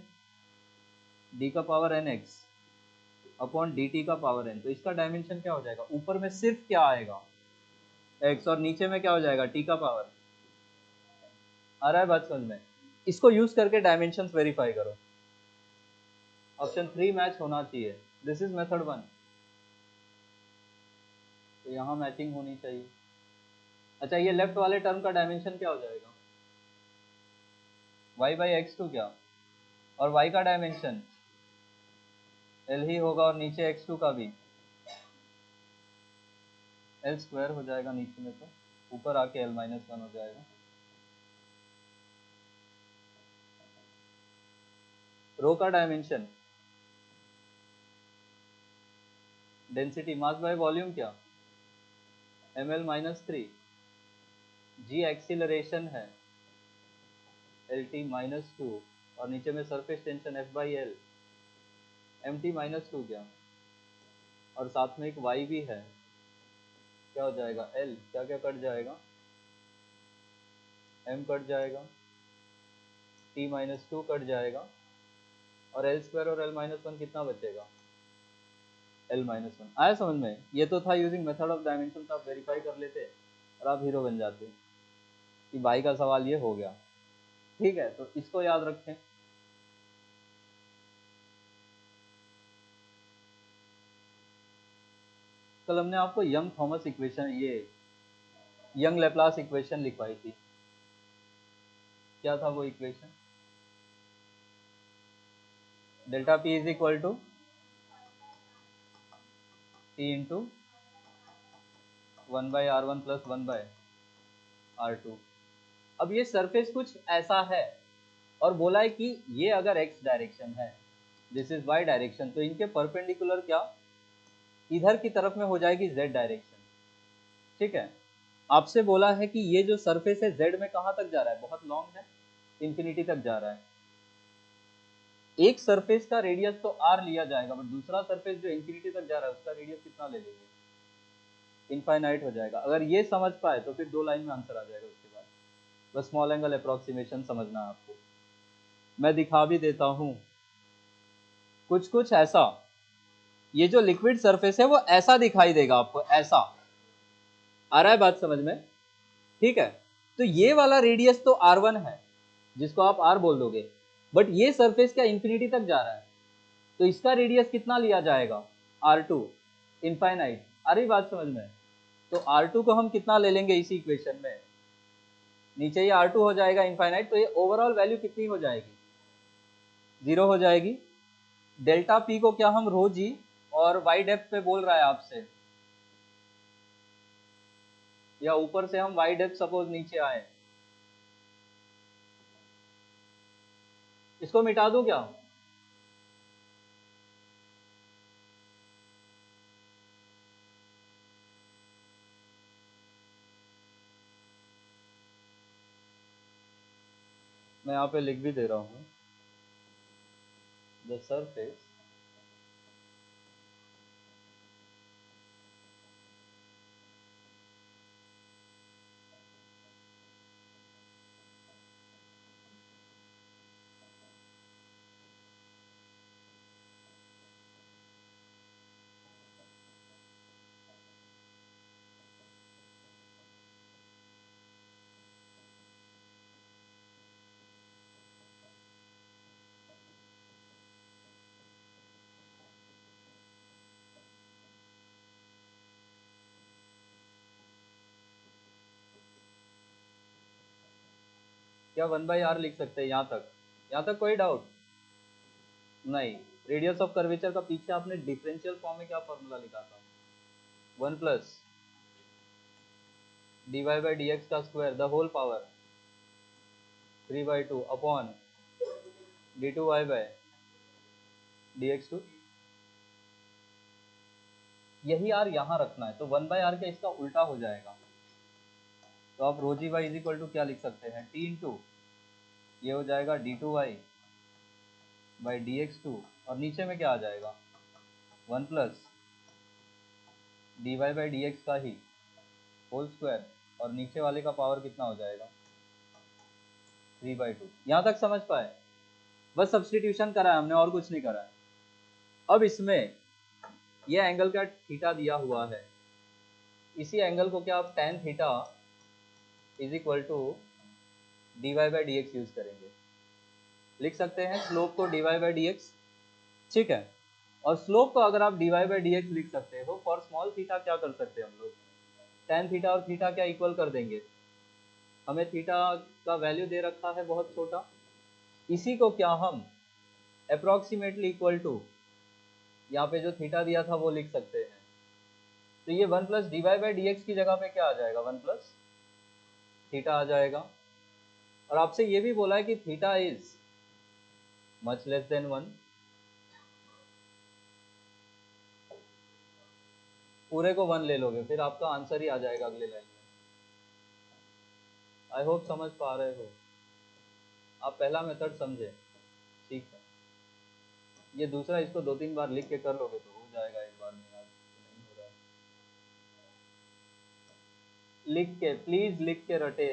d का power n x upon dt का पावर n, तो इसका डायमेंशन क्या हो जाएगा, ऊपर में सिर्फ क्या आएगा x, और नीचे में क्या हो जाएगा t का पावर। आ रहा है बात समझ में? इसको यूज करके डायमेंशंस वेरीफाई करो। ऑप्शन 3 मैच होना चाहिए, दिस इज मेथड 1। तो यहाँ मैचिंग होनी चाहिए। अच्छा, ये लेफ्ट वाले टर्म का डायमेंशन क्या हो जाएगा, y बाई एक्स टू क्या, और y का डायमेंशन l ही होगा, और नीचे x2 का भी l स्क्वायर हो जाएगा नीचे में, तो ऊपर आके l माइनस वन हो जाएगा। रो का dimension density mass by volume क्या, ml minus three, g acceleration है lt माइनस टू, और नीचे में surface tension f by L, mt minus two क्या, और साथ में एक y भी है, क्या हो जाएगा l, क्या क्या कट जाएगा, m कट जाएगा, t माइनस टू कट जाएगा, और l स्क्वायर और l माइनस वन कितना बचेगा, l माइनस वन। आया समझ में? ये तो था यूजिंग मेथड ऑफ डायमेंशन, आप वेरीफाई कर लेते और आप हीरो बन जाते कि भाई का सवाल ये हो गया। ठीक है, तो इसको याद रखें। कल हमने आपको यंग थॉमस इक्वेशन, ये यंग लेप्लास इक्वेशन लिखवाई थी। क्या था वो equation, delta P is equal to T into one by R one plus one by R two. अब ये सरफेस कुछ ऐसा है, और बोला है कि ये अगर x डायरेक्शन है, दिस इज y डायरेक्शन, तो इनके परपेंडिकुलर क्या इधर की तरफ में हो जाएगी z डायरेक्शन। ठीक है, आपसे बोला है कि ये जो सरफेस है z में कहां तक जा रहा है, बहुत लॉन्ग है, इंफिनिटी तक जा रहा है। एक सरफेस का रेडियस तो r लिया जाएगा, बट दूसरा सरफेस जो इंफिनिटी तक जा रहा है उसका रेडियस कितना ले लेंगे, इनफाइनाइट हो जाएगा। अगर ये समझ पाए तो फिर 2 लाइन में आंसर आ जाएगा उसके बाद। बस स्मॉल एंगल अप्रोक्सीमेशन समझना है आपको, मैं दिखा भी देता हूं कुछ कुछ ऐसा। ये जो लिक्विड सरफेस है वो ऐसा दिखाई देगा आपको, ऐसा। आ रहा है बात समझ में? ठीक है, तो ये वाला रेडियस तो r1 है, जिसको आप r बोल दोगे, बट ये सरफेस क्या इंफिनिटी तक जा रहा है, तो इसका रेडियस कितना लिया जाएगा, r2, इनफाइनाइट। आ रही बात समझ में? तो r2 को हम कितना ले लेंगे इसी इक्वेशन में, नीचे ये r2 हो जाएगा इनफाइनाइट, तो ये ओवरऑल वैल्यू कितनी हो जाएगी, 0 हो जाएगी। डेल्टा पी को क्या हम रो जी और वाई डेप्थ पे बोल रहा है आपसे, या ऊपर से हम वाई डेप्थ सपोज नीचे आए, इसको मिटा दूं क्या, मैं यहाँ पे लिख भी दे रहा हूँ, द सरफेस क्या 1/r लिख सकते हैं यहाँ तक कोई डाउट नहीं। रेडियस ऑफ कर्वेचर का पीछे आपने डिफरेंशियल फॉर्म में क्या फॉर्मूला लिखा था, 1 plus dy by D X का square the whole power 3/2 upon D two Y by dx2, यही r यहाँ रखना है, तो 1/r क्या इसका उल्टा हो जाएगा, तो आप रो जी वाई इज इक्वल टू क्या लिख सकते हैं, t इंटू ये हो जाएगा d2y बाई dx2, और नीचे में क्या आ जाएगा 1 प्लस dy बाई dx का ही होल स्क्वायर, और नीचे वाले का पावर कितना हो जाएगा 3/2। यहाँ तक समझ पाए, बस सब्सटीट्यूशन करा है हमने और कुछ नहीं करा है। अब इसमें यह एंगल का थीटा दिया हुआ है, इसी एंगल को क्या आप tan theta is equal to dy by D X use करेंगे, लिख सकते हैं स्लोप को dy बाई डी एक्स, ठीक है। और स्लोप को अगर आप dy बाई डी एक्स लिख सकते हो फॉर स्मॉल थीटा, क्या कर सकते हैं हम लोग, tan थीटा और थीटा क्या इक्वल कर देंगे, हमें थीटा का वैल्यू दे रखा है बहुत छोटा, इसी को क्या हम अप्रोक्सीमेटली इक्वल टू यहाँ पे जो थीटा दिया था वो लिख सकते हैं, तो ये 1 plus D Y by D X की जगह पे क्या आ जाएगा 1 प्लस थीटा आ जाएगा। और आपसे ये भी बोला है कि theta is much less than 1, पूरे को 1 ले लोगे फिर आपका आंसर ही आ जाएगा अगले लाइन में। आई होप समझ पा रहे हो, आप पहला मेथड समझे, ठीक है। ये दूसरा इसको 2-3 बार लिख के कर लोगे तो हो जाएगा एक बार में, यार नहीं हो रहा है, लिख के प्लीज लिख के रटे।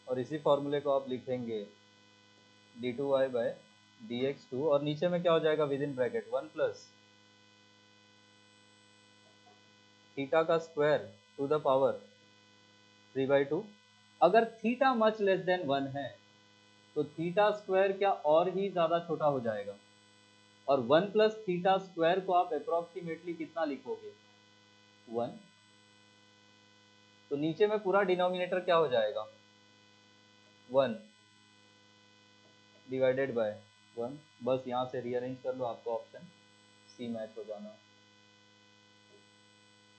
और इसी फॉर्मूले को आप लिखेंगे d2y बाय dx2, और नीचे में क्या हो जाएगा with in bracket 1 plus theta का स्क्वायर टू द पावर 3/2। अगर थीटा मच लेस देन 1 है तो थीटा स्क्वायर क्या और ही ज्यादा छोटा हो जाएगा, और 1 प्लस थीटा स्क्वायर को आप अप्रोक्सीमेटली कितना लिखोगे 1, तो नीचे में पूरा डिनोमिनेटर क्या हो जाएगा 1 डिवाइडेड बाय 1, बस यहाँ से रीअरेंज कर लो, आपको ऑप्शन सी मैच हो जाना।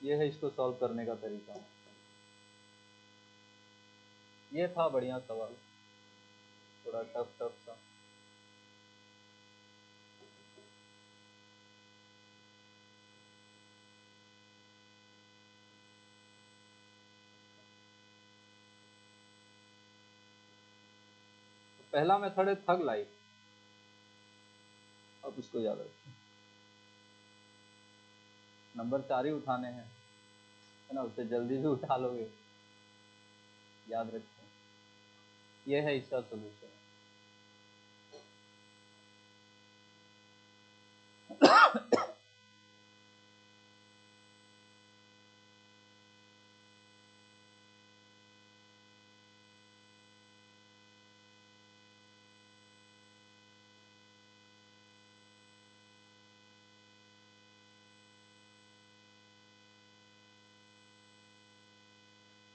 ये है इसको सॉल्व करने का तरीका, ये था बढ़िया सवाल, थोड़ा टफ टफ सा। पहला मेथड है थग लाइफ, अब उसको याद रखिए, नंबर 4 ही उठाने हैं, है ना, उससे जल्दी भी उठा लोगे, याद रखिए। ये है इसका सोल्यूशन।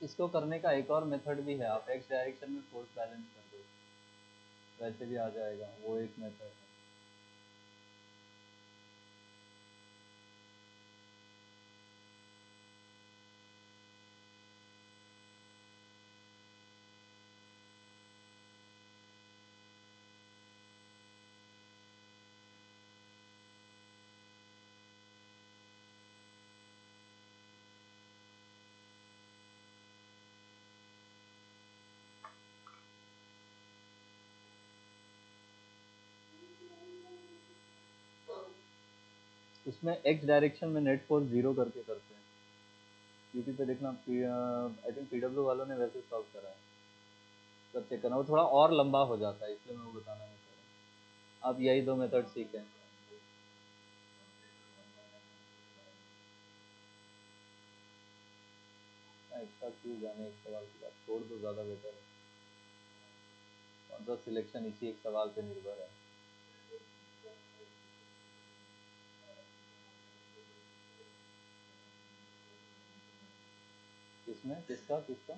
इसको करने का एक और मेथड भी है, आप एक्स डायरेक्शन में फोर्स बैलेंस कर दो, वैसे भी आ जाएगा, वो एक मेथड है। उसमें एक्स डायरेक्शन में नेट फोर्स 0 करके करते हैं, यूट्यूब पे देखना, आई थिंक पीडब्ल्यू वालों ने वैसे सॉल्व करा है, तब चेक करना, वो थोड़ा और लंबा हो जाता है इसलिए मैं वो बताना नहीं चाह रहा। आप यही 2 मेथड सीखें। एक्स्ट्रा क्यों जाने एक सवाल की बात, छोड़ दो, ज़्यादा बेटर है, कौन सा सिलेक्शन इसी एक सवाल पे निर्भर है। किसमें, किसका किसका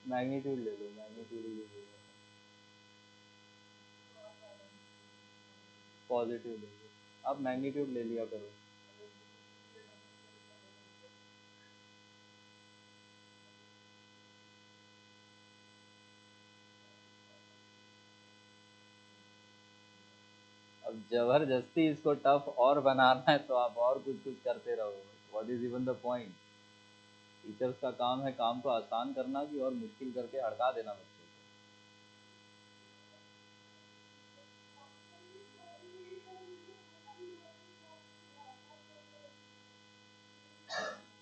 मैग्नीट्यूड ले लो, मैग्नीट्यूड ही ले लो, पॉजिटिव ले लो, आप मैग्नीट्यूड ले लिया करो। अब जबरदस्ती इसको टफ और बनाना है तो आप और कुछ कुछ करते रहो। What is even the point? Teachers का काम है काम को आसान करना की और मुश्किल करके हड़का देना बच्चों को।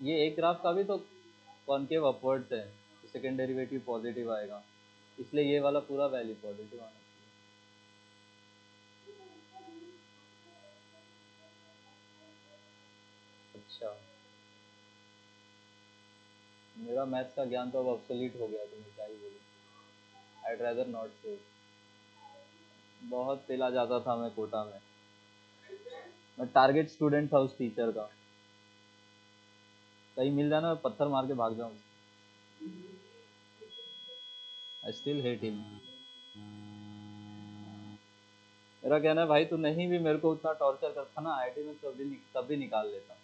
ये एक ग्राफ का भी तो कॉनकेव अपवर्ड्स है तो सेकंड डेरिवेटिव पॉजिटिव आएगा, इसलिए ये वाला पूरा वैल्यू पॉजिटिव आना चाहिए। अच्छा, मेरा मैथ्स का ज्ञान तो अब ऑब्सोलीट हो गया, तो मैं क्या ही बोलूं। I'd rather not say। बहुत पिला जाता था मैं कोटा में, मैं टारगेट स्टूडेंट था उस टीचर का। कहीं मिल जाए ना, पत्थर मार के भाग जाऊं। I still hate him. मेरा कहना है भाई, तू नहीं भी मेरे को उतना टॉर्चर करता ना आईआईटी में, तब भी निकाल लेता।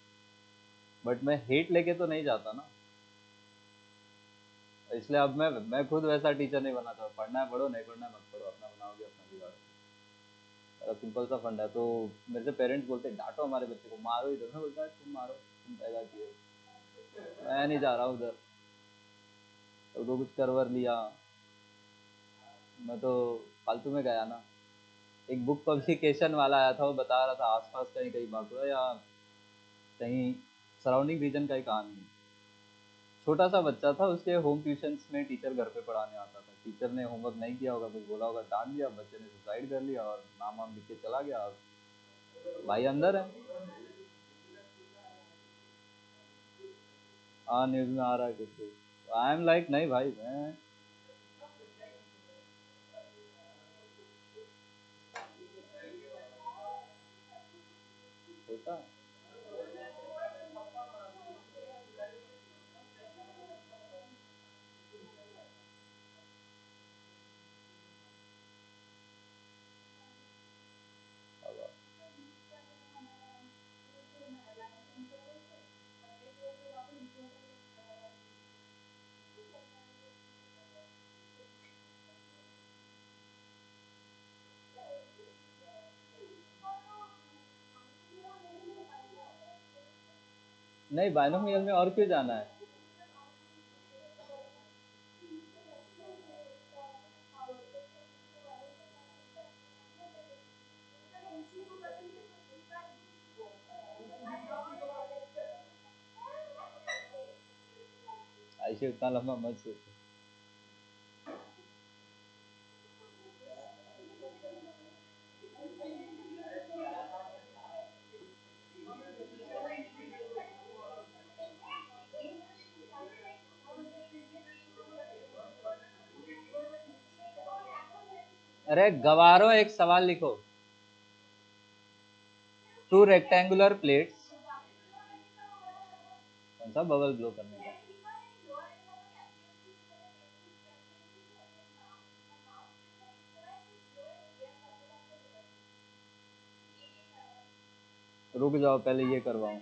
बट मैं हेट लेके तो नहीं जाता ना, इसलिए अब मैं खुद वैसा टीचर नहीं बना था। पढ़ना है पढ़ो, नहीं पढ़ना है मत पढ़ो, अपना बनाओगे अपना बिगाड़ो। मेरा सिंपल सा फंडा है। तो मेरे से पेरेंट्स बोलते डांटो हमारे बच्चे को, मारो इधर। मैं बोलता है तुम मारो, तुम पैदा किए, मैं नहीं जा रहा उधर। तो कुछ करवर लिया, मैं तो फालतू में गया ना। एक बुक पब्लिकेशन वाला आया था, वो बता रहा था आसपास कहीं कहीं बांकुड़ा या कहीं सराउंडिंग रीजन का ही कहानी है। छोटा सा बच्चा था, उसके होम ट्यूशंस में टीचर घर पे पढ़ाने आता था। टीचर ने होमवर्क नहीं किया होगा, कुछ बोला होगा, डांट दिया, बच्चे ने सुसाइड कर लिया और नाम वाम लिख के चला गया। और भाई अंदर है। हाँ, न्यूज में आ रहा है कुछ। आई एम लाइक नहीं भाई, मैं होता है। नहीं, बायनोमियल में और क्यों जाना है? ऐसे उतना लंबा मत सोचो। अरे गवारो, एक सवाल लिखो। To rectangular plates. कौन सा बबल ब्लो करने का? रुक जाओ, पहले ये करवाऊं।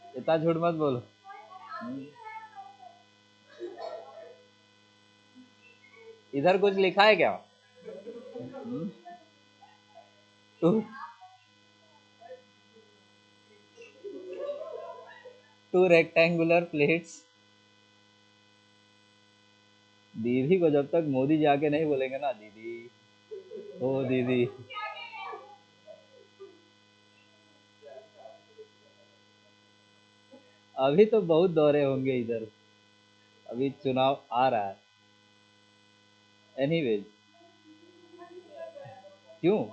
इतना झूठ मत बोलो। हम्म, इधर कुछ लिखा है क्या? Two two rectangular plates. दीदी को जब तक मोदी जी आके नहीं बोलेंगे ना, दीदी ओ दीदी। अभी तो बहुत दौरे होंगे इधर, अभी चुनाव आ रहा है। एनीवेज, क्यों?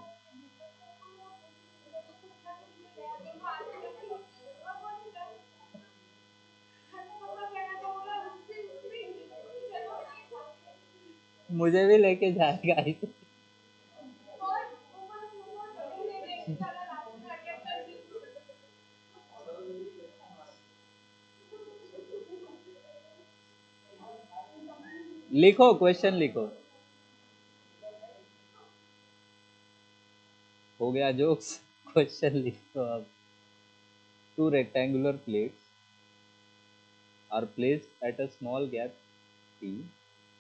मुझे भी लेके जाएगा इसे। लिखो, क्वेश्चन लिखो। हो गया जोक्स। क्वेश्चन लिखो अब। Two rectangular plates are placed at a small gap T,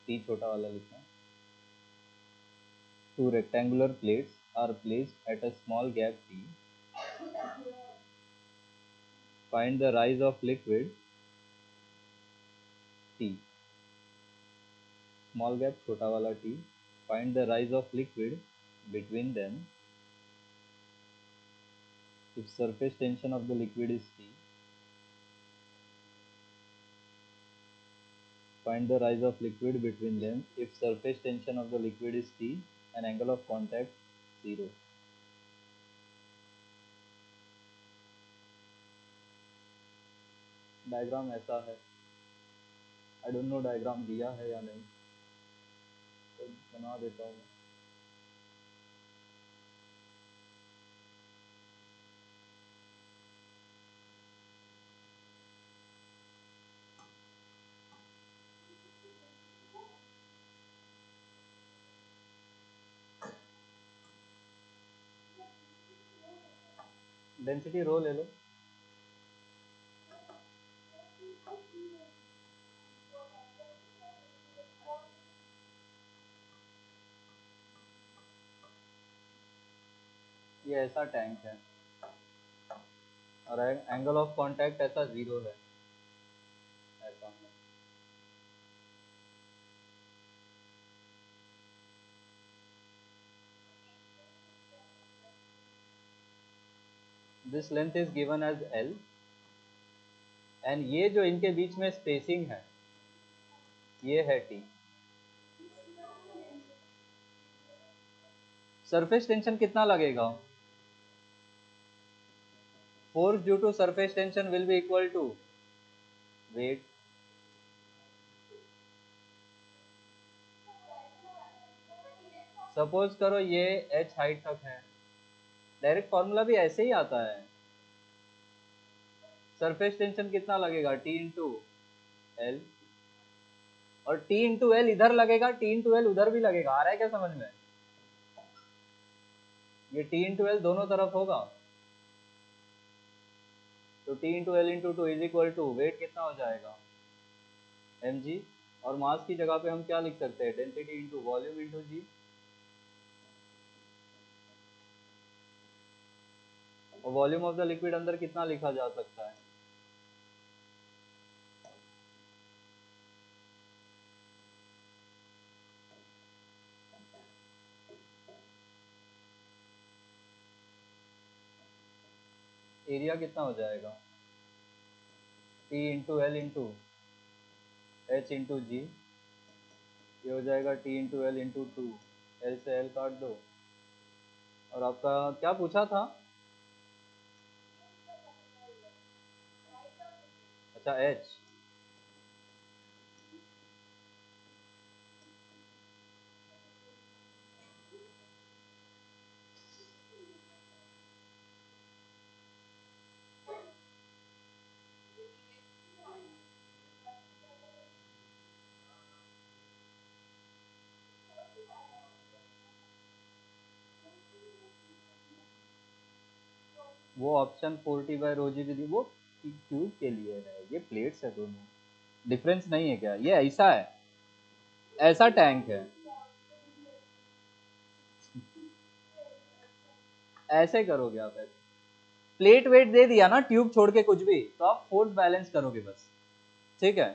T छोटा वाला लिखना। Two rectangular plates are placed at a small gap T. Find the rise of liquid T. Small gap छोटा वाला T. Find the rise of liquid between them if surface tension of the liquid is T. Find the rise of liquid between them if surface tension of the liquid is T and angle of contact 0. Diagram ऐसा है। I don't know diagram दिया है या नहीं, तो बना देता हूँ। डेंसिटी रो ले लो। ये ऐसा टैंक है और एंगल ऑफ कांटेक्ट ऐसा 0 है, ऐसा। This length is given as L and ये जो इनके बीच में स्पेसिंग है ये है T। सरफेस टेंशन कितना लगेगा? Force due to surface tension will be equal to weight. Suppose करो ये h हाइट तक है, डायरेक्ट फॉर्मूला भी ऐसे ही आता है। सरफेस टेंशन कितना लगेगा? T इंटू एल, और T इंटू एल इधर लगेगा, T इंटू एल उधर भी लगेगा। आ रहा है क्या समझ में? ये T इंटू एल दोनों तरफ होगा, तो T into L into two is equal to weight कितना हो जाएगा? mg। और मास की जगह पे हम क्या लिख सकते हैं? डेंसिटी इंटू वॉल्यूम इंटू जी। और वॉल्यूम ऑफ द लिक्विड अंदर कितना लिखा जा सकता है? एरिया कितना हो जाएगा? T into L into H into G. ये हो जाएगा T into L into two, L से एल काट दो। और आपका क्या पूछा था? अच्छा एच। वो ऑप्शन 40 बाय रो जी भी वो ट्यूब के लिए है, ये प्लेट्स है दोनों। डिफरेंस नहीं है क्या? ये ऐसा है, ऐसा टैंक है, ऐसे करोगे आप। ऐसे प्लेट वेट दे दिया ना ट्यूब छोड़ के कुछ भी, तो आप फोर्स बैलेंस करोगे बस। ठीक है।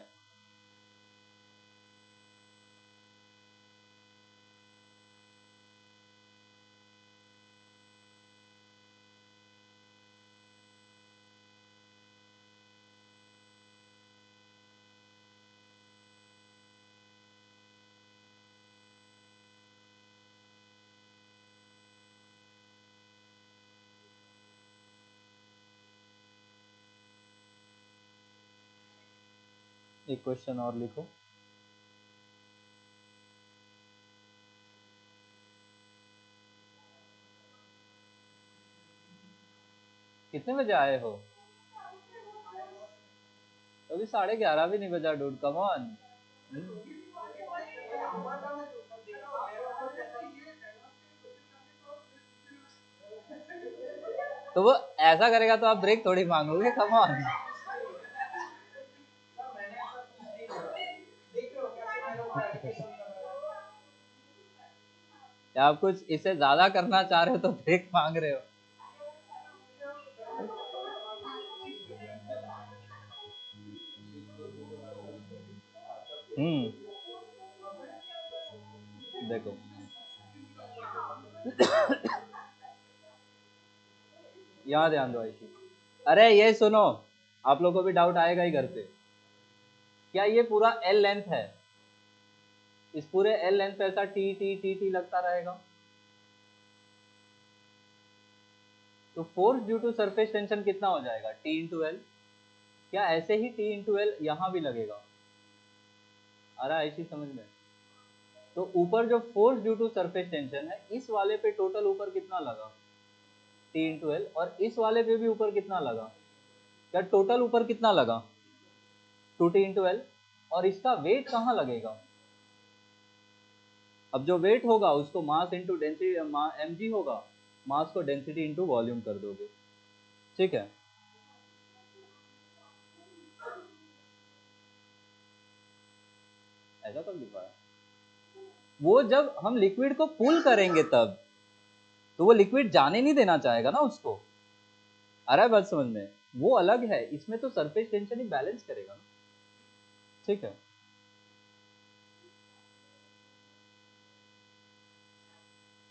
एक क्वेश्चन और लिखो। कितने बजे आए हो? अभी 11:30 भी नहीं बजा डूड, कम ऑन। तो वो ऐसा करेगा तो आप ब्रेक थोड़ी मांगोगे, कम ऑन। या आप कुछ इससे ज्यादा करना चाह रहे हो तो ब्रेक मांग रहे हो। देखो यहाँ ध्यान दो आयशी। अरे ये सुनो, आप लोगों को भी डाउट आएगा ही घर पे, क्या ये पूरा एल लेंथ है, इस पूरे एल लेंथ पे ऐसा टी टी टी टी लगता रहेगा? तो force due to surface tension कितना हो जाएगा, टी इंटू एल। क्या ऐसे ही टी इंटू एल यहाँ भी लगेगा? आ रहा है ऐसी समझ में? तो ऊपर जो force due to surface tension है, इस वाले पे टोटल ऊपर कितना लगा, टी इंटू एल, और इस वाले पे भी ऊपर कितना लगा? क्या टोटल ऊपर कितना लगा, टू टी इंटू एल। और इसका वेट कहाँ लगेगा? अब जो वेट होगा उसको mass into density M G होगा, मास को डेंसिटी इंटू वॉल्यूम कर दोगे, ठीक है। ऐसा कब लिखा है? वो जब हम लिक्विड को पुल करेंगे तब, तो वो लिक्विड जाने नहीं देना चाहेगा ना उसको। आ रहा है बात समझ में? वो अलग है, इसमें तो सरफेस टेंशन ही बैलेंस करेगा ना, ठीक है।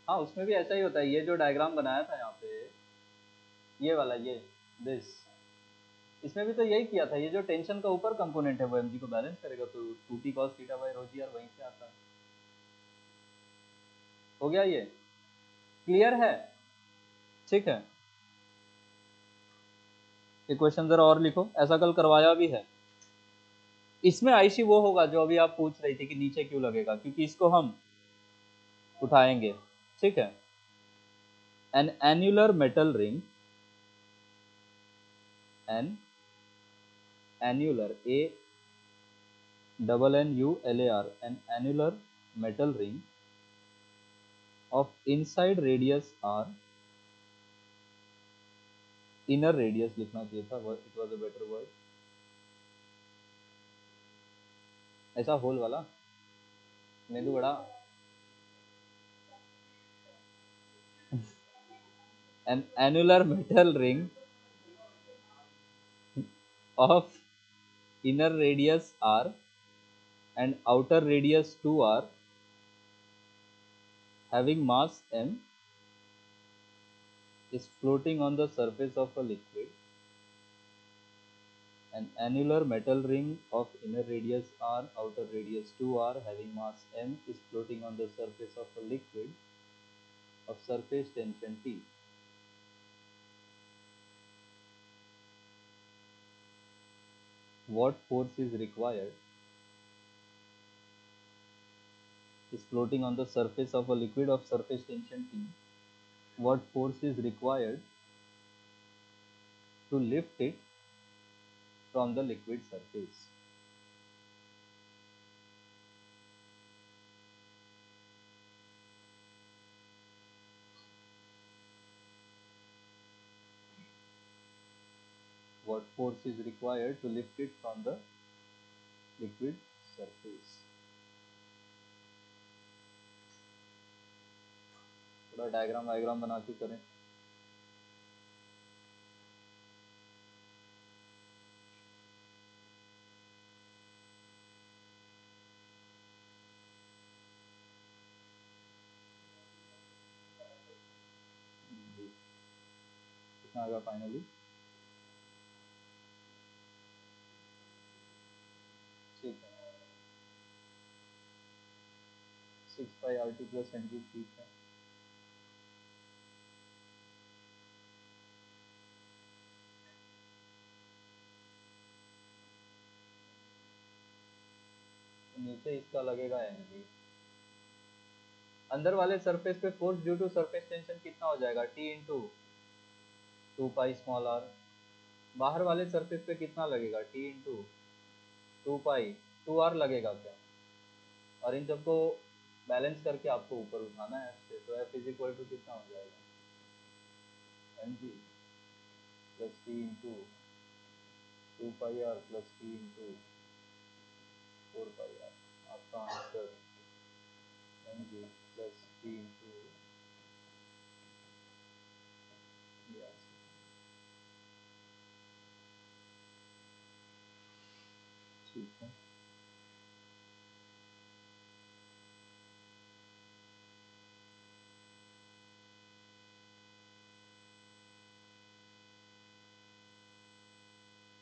हाँ उसमें भी ऐसा ही होता है, ये जो डायग्राम बनाया था यहाँ पे, ये वाला, ये दिस, इसमें भी तो यही किया था। ये जो टेंशन का ऊपर कंपोनेंट है वो एमजी को बैलेंस करेगा, तो 2t cos theta by rho g r वहीं से आता है। हो गया ये क्लियर है, ठीक है। ये क्वेश्चन जरा और लिखो, ऐसा कल करवाया भी है। इसमें आईसी वो होगा जो अभी आप पूछ रही थी कि नीचे क्यों लगेगा, क्योंकि इसको हम उठाएंगे, ठीक है। An annular metal ring, an annular, A double N U L A R, an annular metal ring of inside radius r, inner radius लिखना चाहिए था, it was a better word, ऐसा होल वाला मेदू बड़ा। an annular metal ring of inner radius r and outer radius 2r having mass m is floating on the surface of a liquid. An annular metal ring of inner radius r, outer radius 2r having mass m is floating on the surface of a liquid of surface tension T. What force is required, is floating on the surface of a liquid of surface tension T. What force is required to lift it from the liquid surface? What force is required to lift it from the liquid surface? थोड़ा diagram वायग्राम बना के करें। कितना आएगा finally? ठीक है, 6πRT plus N cube, ठीक है। तो नीचे इसका लगेगा एन जी। अंदर वाले सरफेस पे force due to surface tension कितना हो जाएगा, T into 2 pi small R. बाहर वाले सरफेस पे कितना लगेगा, टी इंटू 2 पाई 2 आर लगेगा क्या? और इन सबको बैलेंस करके आपको ऊपर उठाना है एफ से, तो एफ इज इक्वल टू कितना हो जाएगा, M G. plus T into 2 pi r plus T into 4 pi r. आपका answer mg plus T into yes. ठीक है,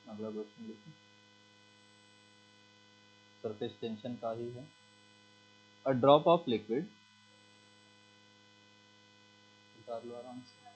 अगला क्वेश्चन लिखिए, सरफेस टेंशन का ही है। अ ड्रॉप ऑफ लिक्विड, उतार लो आराम से।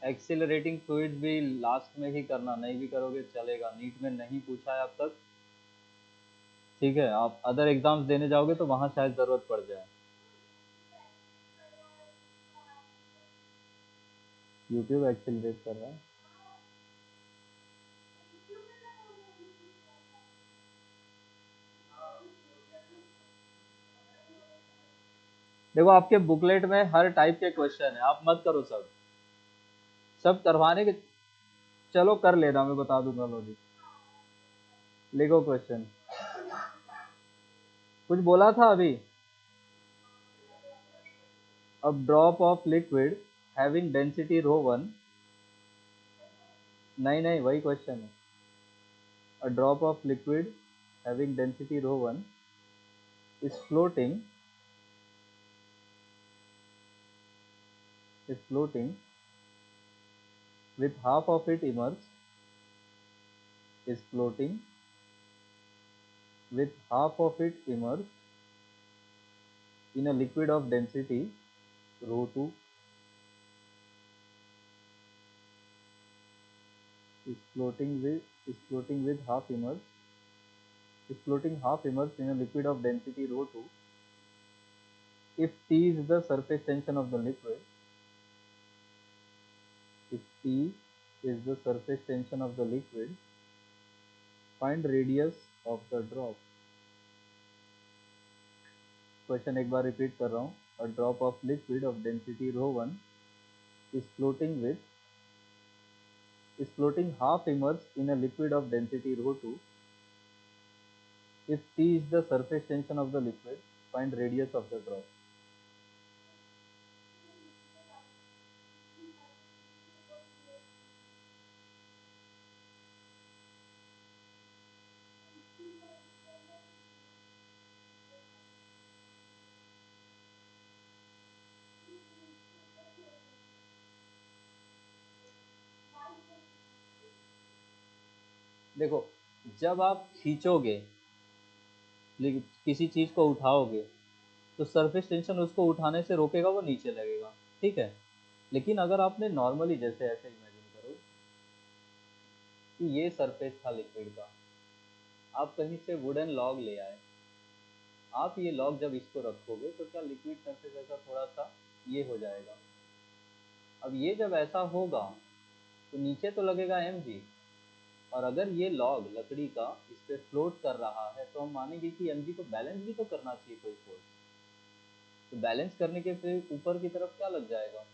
एक्सिलरेटिंग फ्लूइड भी लास्ट में ही करना, नहीं भी करोगे चलेगा, नीट में नहीं पूछा है अब तक। ठीक है, आप अदर एग्जाम्स देने जाओगे तो वहां शायद जरूरत पड़ जाए। यूट्यूब एक्सिलरेट कर रहा है। देखो आपके बुकलेट में हर टाइप के क्वेश्चन है, आप मत करो सब सब करवाने के। चलो कर लेना, मैं बता दूंगा लॉजिक। लिखो क्वेश्चन, कुछ बोला था अभी। अब drop of liquid having density rho one, नहीं नहीं वही क्वेश्चन है। A drop of liquid having density rho one is floating is floating with half of it immersed is floating with half of it immersed in a liquid of density rho 2 is floating with half immersed is floating half immersed in a liquid of density rho 2 if T is the surface tension of the liquid. If T is the surface tension of the liquid, find radius of the drop. Question एक बार repeat कर रहा हूँ। A drop of liquid of density rho 1 is floating half immersed in a liquid of density rho 2. If T is the surface tension of the liquid, find radius of the drop. देखो, जब आप खींचोगे किसी चीज को उठाओगे तो surface tension उसको उठाने से रोकेगा, वो नीचे लगेगा। ठीक है, लेकिन अगर आपने नॉर्मली जैसे ऐसे इमेजिन करो कि ये सरफेस था लिक्विड का, आप कहीं से वुडन लॉग ले आए, आप ये लॉग जब इसको रखोगे तो क्या लिक्विड सरफेस ऐसा थोड़ा सा ये हो जाएगा। अब ये जब ऐसा होगा तो नीचे तो लगेगा mg, और अगर ये लॉग लकड़ी का इस पे फ्लोट कर रहा है तो हम मानेंगे कि mg को बैलेंस भी तो करना चाहिए कोई फोर्स। तो बैलेंस करने के फिर ऊपर की तरफ क्या लग जाएगा,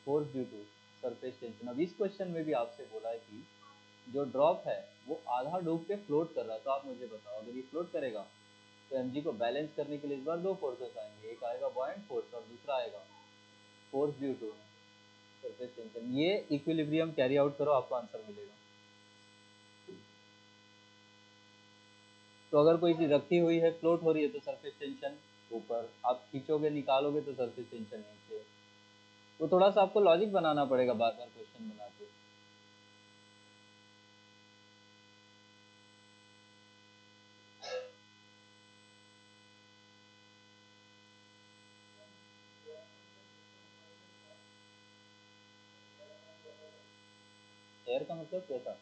force due to surface tension. अब इस क्वेश्चन में भी आपसे बोला है कि जो ड्रॉप है वो आधा डूब के फ्लोट कर रहा है, तो आप मुझे बताओ अगर ये फ्लोट करेगा तो mg को बैलेंस करने के लिए इस बार दो फोर्सेस आएंगे, एक आएगा बॉयंट फोर्स और दूसरा आएगा force due to surface tension. ये इक्विलिब्रियम कैरी आउट करो, आपको आंसर मिलेगा। तो अगर कोई चीज रखी हुई है फ्लोट हो रही है तो सरफेस टेंशन ऊपर, आप खींचोगे निकालोगे तो सरफेस टेंशन नीचे। वो थोड़ा सा आपको लॉजिक बनाना पड़ेगा बार बार क्वेश्चन बना के। एयर का मतलब क्या था?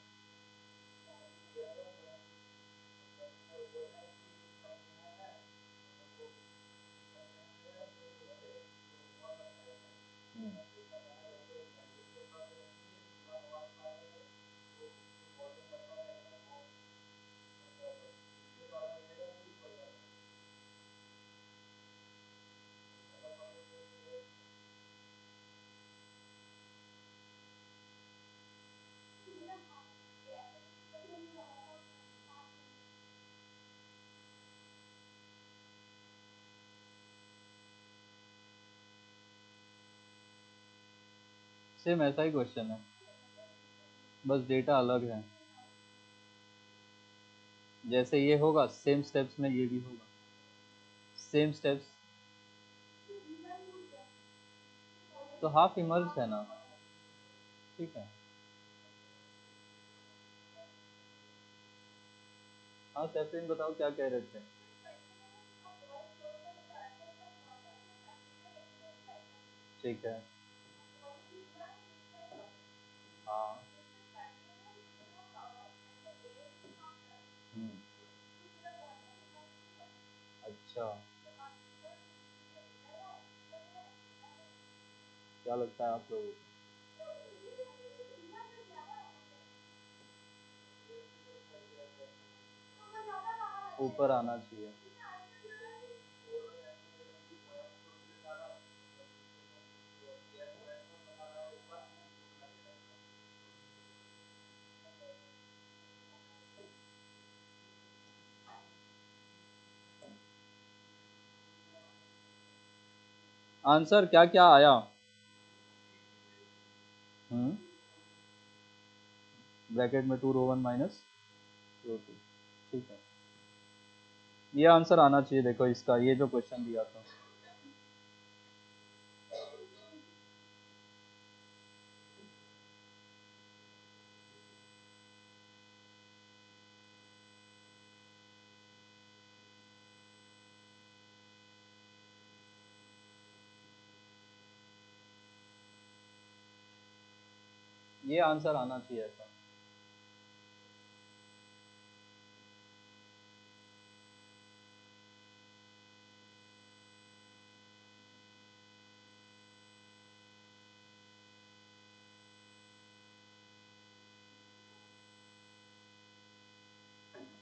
सेम ऐसा ही क्वेश्चन है, बस डेटा अलग है। जैसे ये होगा सेम स्टेप्स में ये भी होगा, सेम स्टेप्स, तो हाफ इमर्ज है ना। ठीक है, हाँ सैफरीन बताओ क्या कह रहे थे। ठीक है, हाँ। हम्म, अच्छा, क्या लगता है आप लोगों को, ऊपर आना चाहिए। आंसर क्या क्या आया। हम्म, ब्रैकेट में 2 रो 1 माइनस रो 2। ठीक है, ये आंसर आना चाहिए, देखो इसका ये जो क्वेश्चन दिया था। ये आंसर आना चाहिए ऐसा।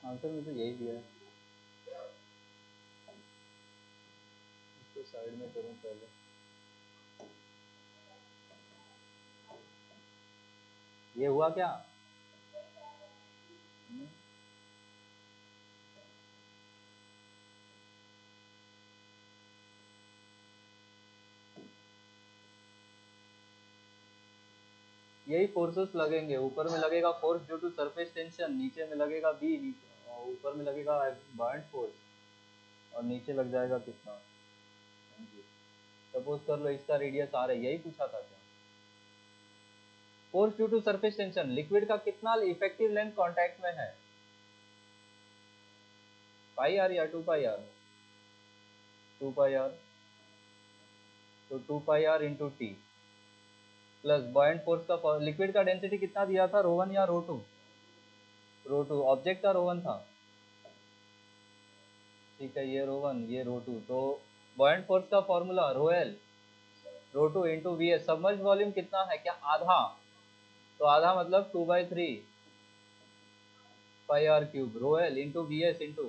आंसर में तो यही दिया है, इसको साइड में करूँ पहले। ये हुआ क्या। हम्म, यही फोर्सेस लगेंगे, ऊपर में लगेगा force due to surface tension, नीचे में लगेगा बी, नीचे और ऊपर में लगेगा बायंट फोर्स, और नीचे लग जाएगा कितना जी। सपोज कर लो इसका रेडियस आर है, यही पूछा था क्या। Force due to surface tension, liquid का कितना इफेक्टिव लेंथ कांटेक्ट में है, पाई आर या 2 पाई आर। 2 पाई आर, तो 2 pi R into T plus buoyant force का, लिक्विड का डेंसिटी कितना दिया था, रो 1 या रो 2। रो 2, ऑब्जेक्ट का रो 1 था। ठीक है, ये रो 1 ये रो 2, तो बॉयंट फोर्स का formula rho L rho 2 into V S. Submerge volume कितना है, क्या आधा, तो आधा मतलब 2/3 pi R cube rho L into V S into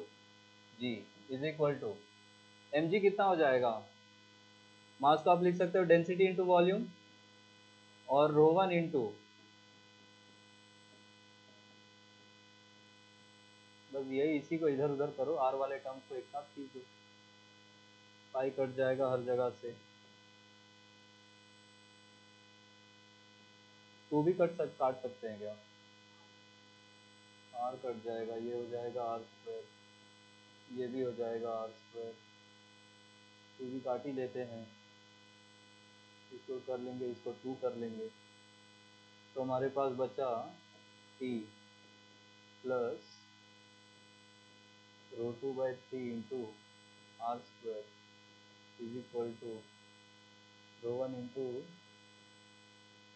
G is equal to M G कितना हो जाएगा, मास को आप लिख सकते हो डेंसिटी इंटू वॉल्यूम, और रो 1 इंटू, बस यही, इसी को इधर उधर करो, आर वाले टर्म्स को एक साथ खींच दो, पाई कट जाएगा हर जगह से, टू भी काट सकते हैं क्या, आर कट जाएगा, ये हो जाएगा आर स्क्वायर, ये भी हो जाएगा आर स्क्वायर, टू भी काट ही लेते हैं, इसको कर लेंगे, इसको टू कर लेंगे, तो हमारे पास बचा T plus rho 2/3 into R square is equal to rho 1 into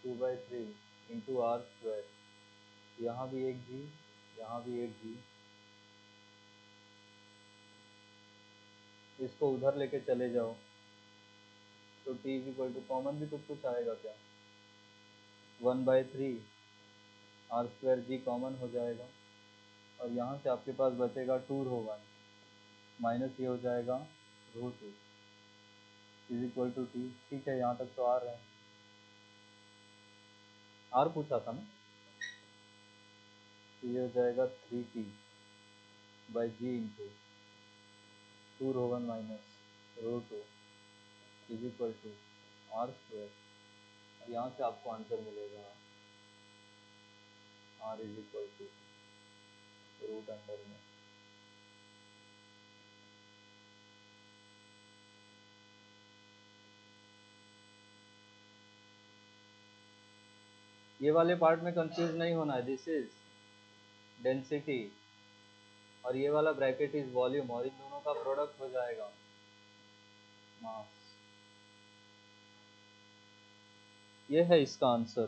2/3 into R square, यहाँ भी एक जी, यहाँ भी एक जी, इसको उधर लेके चले जाओ, तो T is equal to common भी कुछ कुछ आएगा क्या, 1/3 आर स्क्वायर जी कॉमन हो जाएगा, और यहाँ से आपके पास बचेगा 2 रो 1 माइनस ये हो जाएगा रो 2 इज इक्वल टू टी। ठीक है, यहाँ तक तो आर है, आर पूछा था ना, तो ये हो जाएगा 3t by G into 2 rho 1 minus rho 2 is equal to R square और यहाँ से आपको आंसर मिलेगा r is equal to root under में ये वाले पार्ट में कंफ्यूज नहीं होना है। दिस इज डेंसिटी और ये वाला ब्रैकेट इज वॉल्यूम और इन दोनों का प्रोडक्ट हो जाएगा मास। ये है इसका आंसर।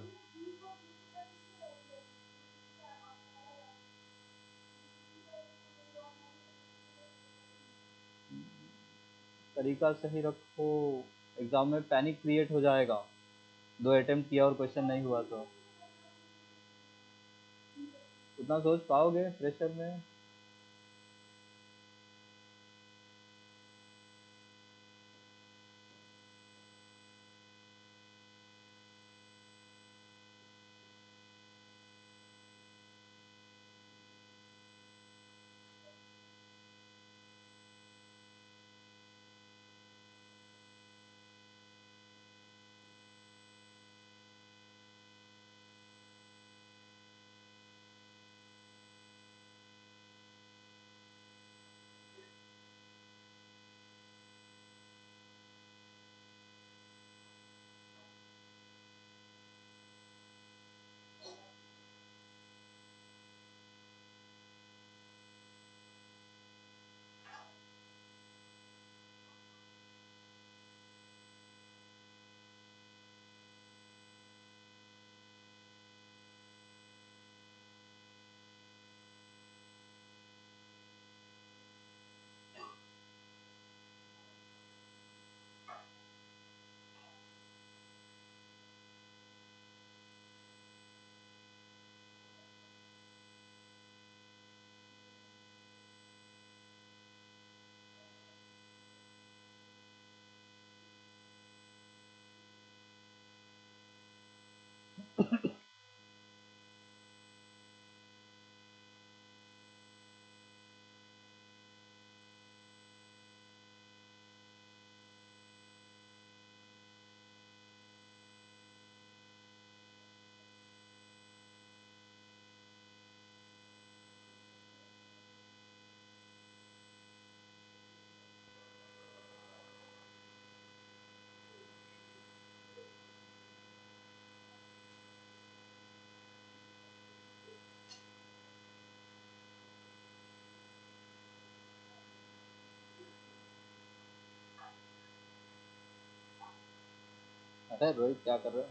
तरीका सही रखो, एग्जाम में पैनिक क्रिएट हो जाएगा। 2 अटेम्प्ट किया और क्वेश्चन नहीं हुआ तो उतना सोच पाओगे प्रेशर में? अरे रोहित क्या कर रहे हो?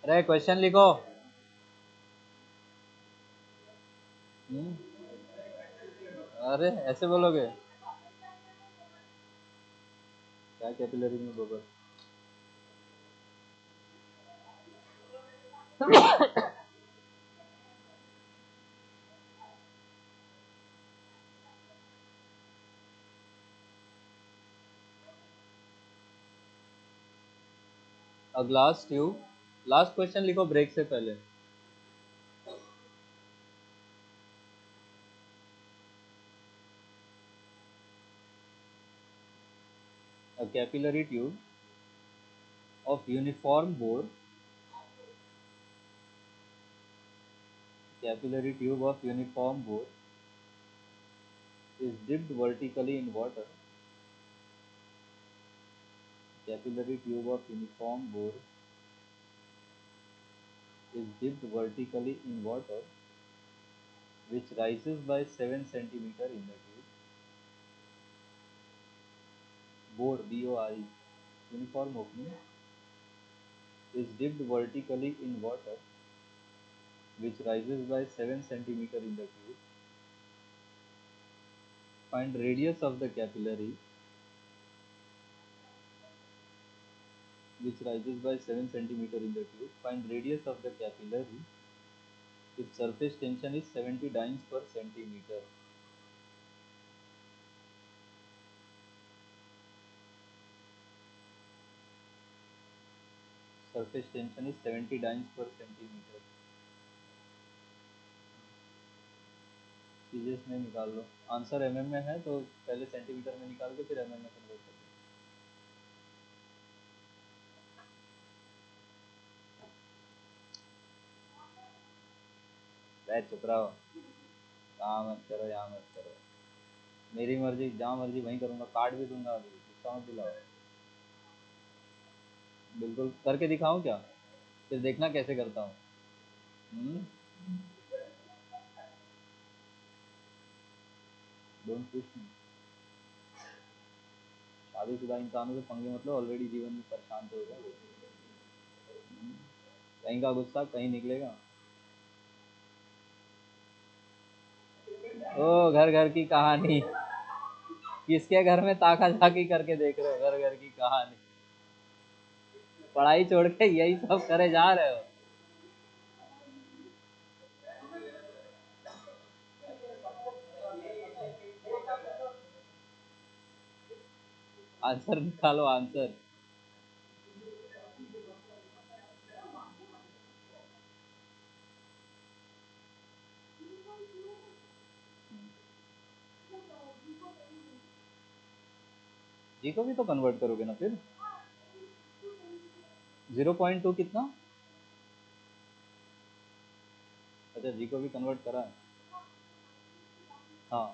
अरे क्वेश्चन लिखो। हम्म, अरे ऐसे बोलोगे? क्या कैपिलरी में bubble? A glass tube. Last question लिखो ब्रेक से पहले। अ capillary tube of uniform bore, capillary tube of uniform bore is dipped vertically in water. Capillary tube of uniform bore is dipped vertically in water, which rises by 7 centimeter in the tube. Bore, B-O-R-E, uniform opening, is dipped vertically in water, which rises by 7 centimeter in the tube. Find radius of the capillary, which rises by 7 centimeter in the tube. Find radius of the capillary if surface tension is 70 dynes per centimeter. Surface tension is 70 dynes per centimeter. CGS में निकाल लो, answer MM में है तो पहले centimetre में निकाल के फिर एमएम में कन्वर्ट कर दो। चुप रहो, कहाँ मत करो, यहाँ मत करो, मेरी मर्जी, जहाँ मर्जी वहीं करूँगा, काट भी दूंगा, अभी गुस्सा मत दिलाओ। बिल्कुल करके दिखाऊं क्या, फिर देखना कैसे करता हूँ। Don't push me. शादीशुदा इंसानों से पंगे मतलब ऑलरेडी जीवन में परेशान तो होगा। कहीं का गुस्सा कहीं निकलेगा। ओ घर घर की कहानी, किसके घर में ताका झाकी करके देख रहे हो, घर घर की कहानी। पढ़ाई छोड़ के यही सब करे जा रहे हो। आंसर निकालो, आंसर। जी को भी तो कन्वर्ट करोगे ना फिर। 0.2 कितना? अच्छा जी को भी कन्वर्ट करा है। हाँ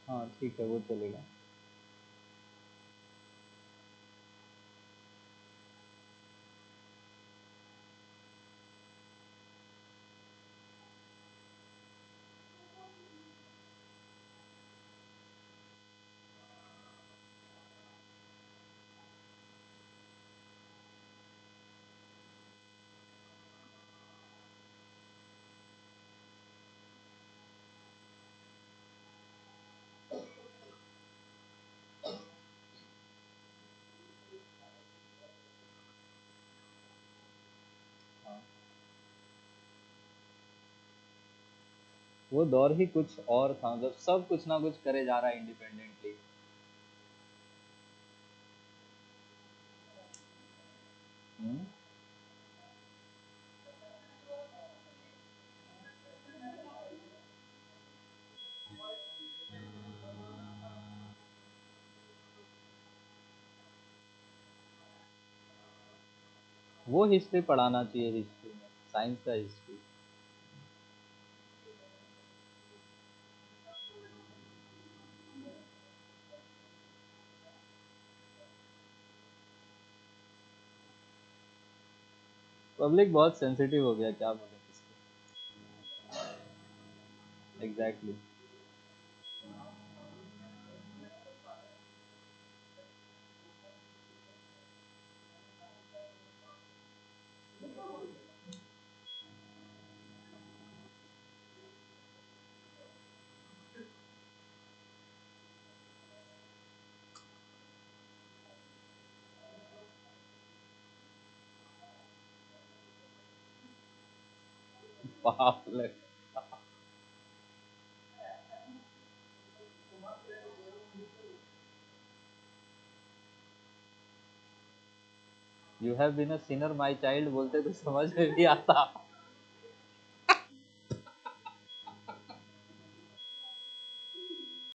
हाँ ठीक है, वो चलेगा। हाँ वो दौर ही कुछ और था, मतलब सब कुछ ना कुछ करे जा रहा है इंडिपेंडेंटली। वो हिस्ट्री पढ़ाना चाहिए, हिस्ट्री में, साइंस का हिस्ट्री। पब्लिक बहुत सेंसिटिव हो गया, क्या बोले इसको। एग्जैक्टली। पाप लग। You have been a sinner my child बोलते तो समझ में भी आता।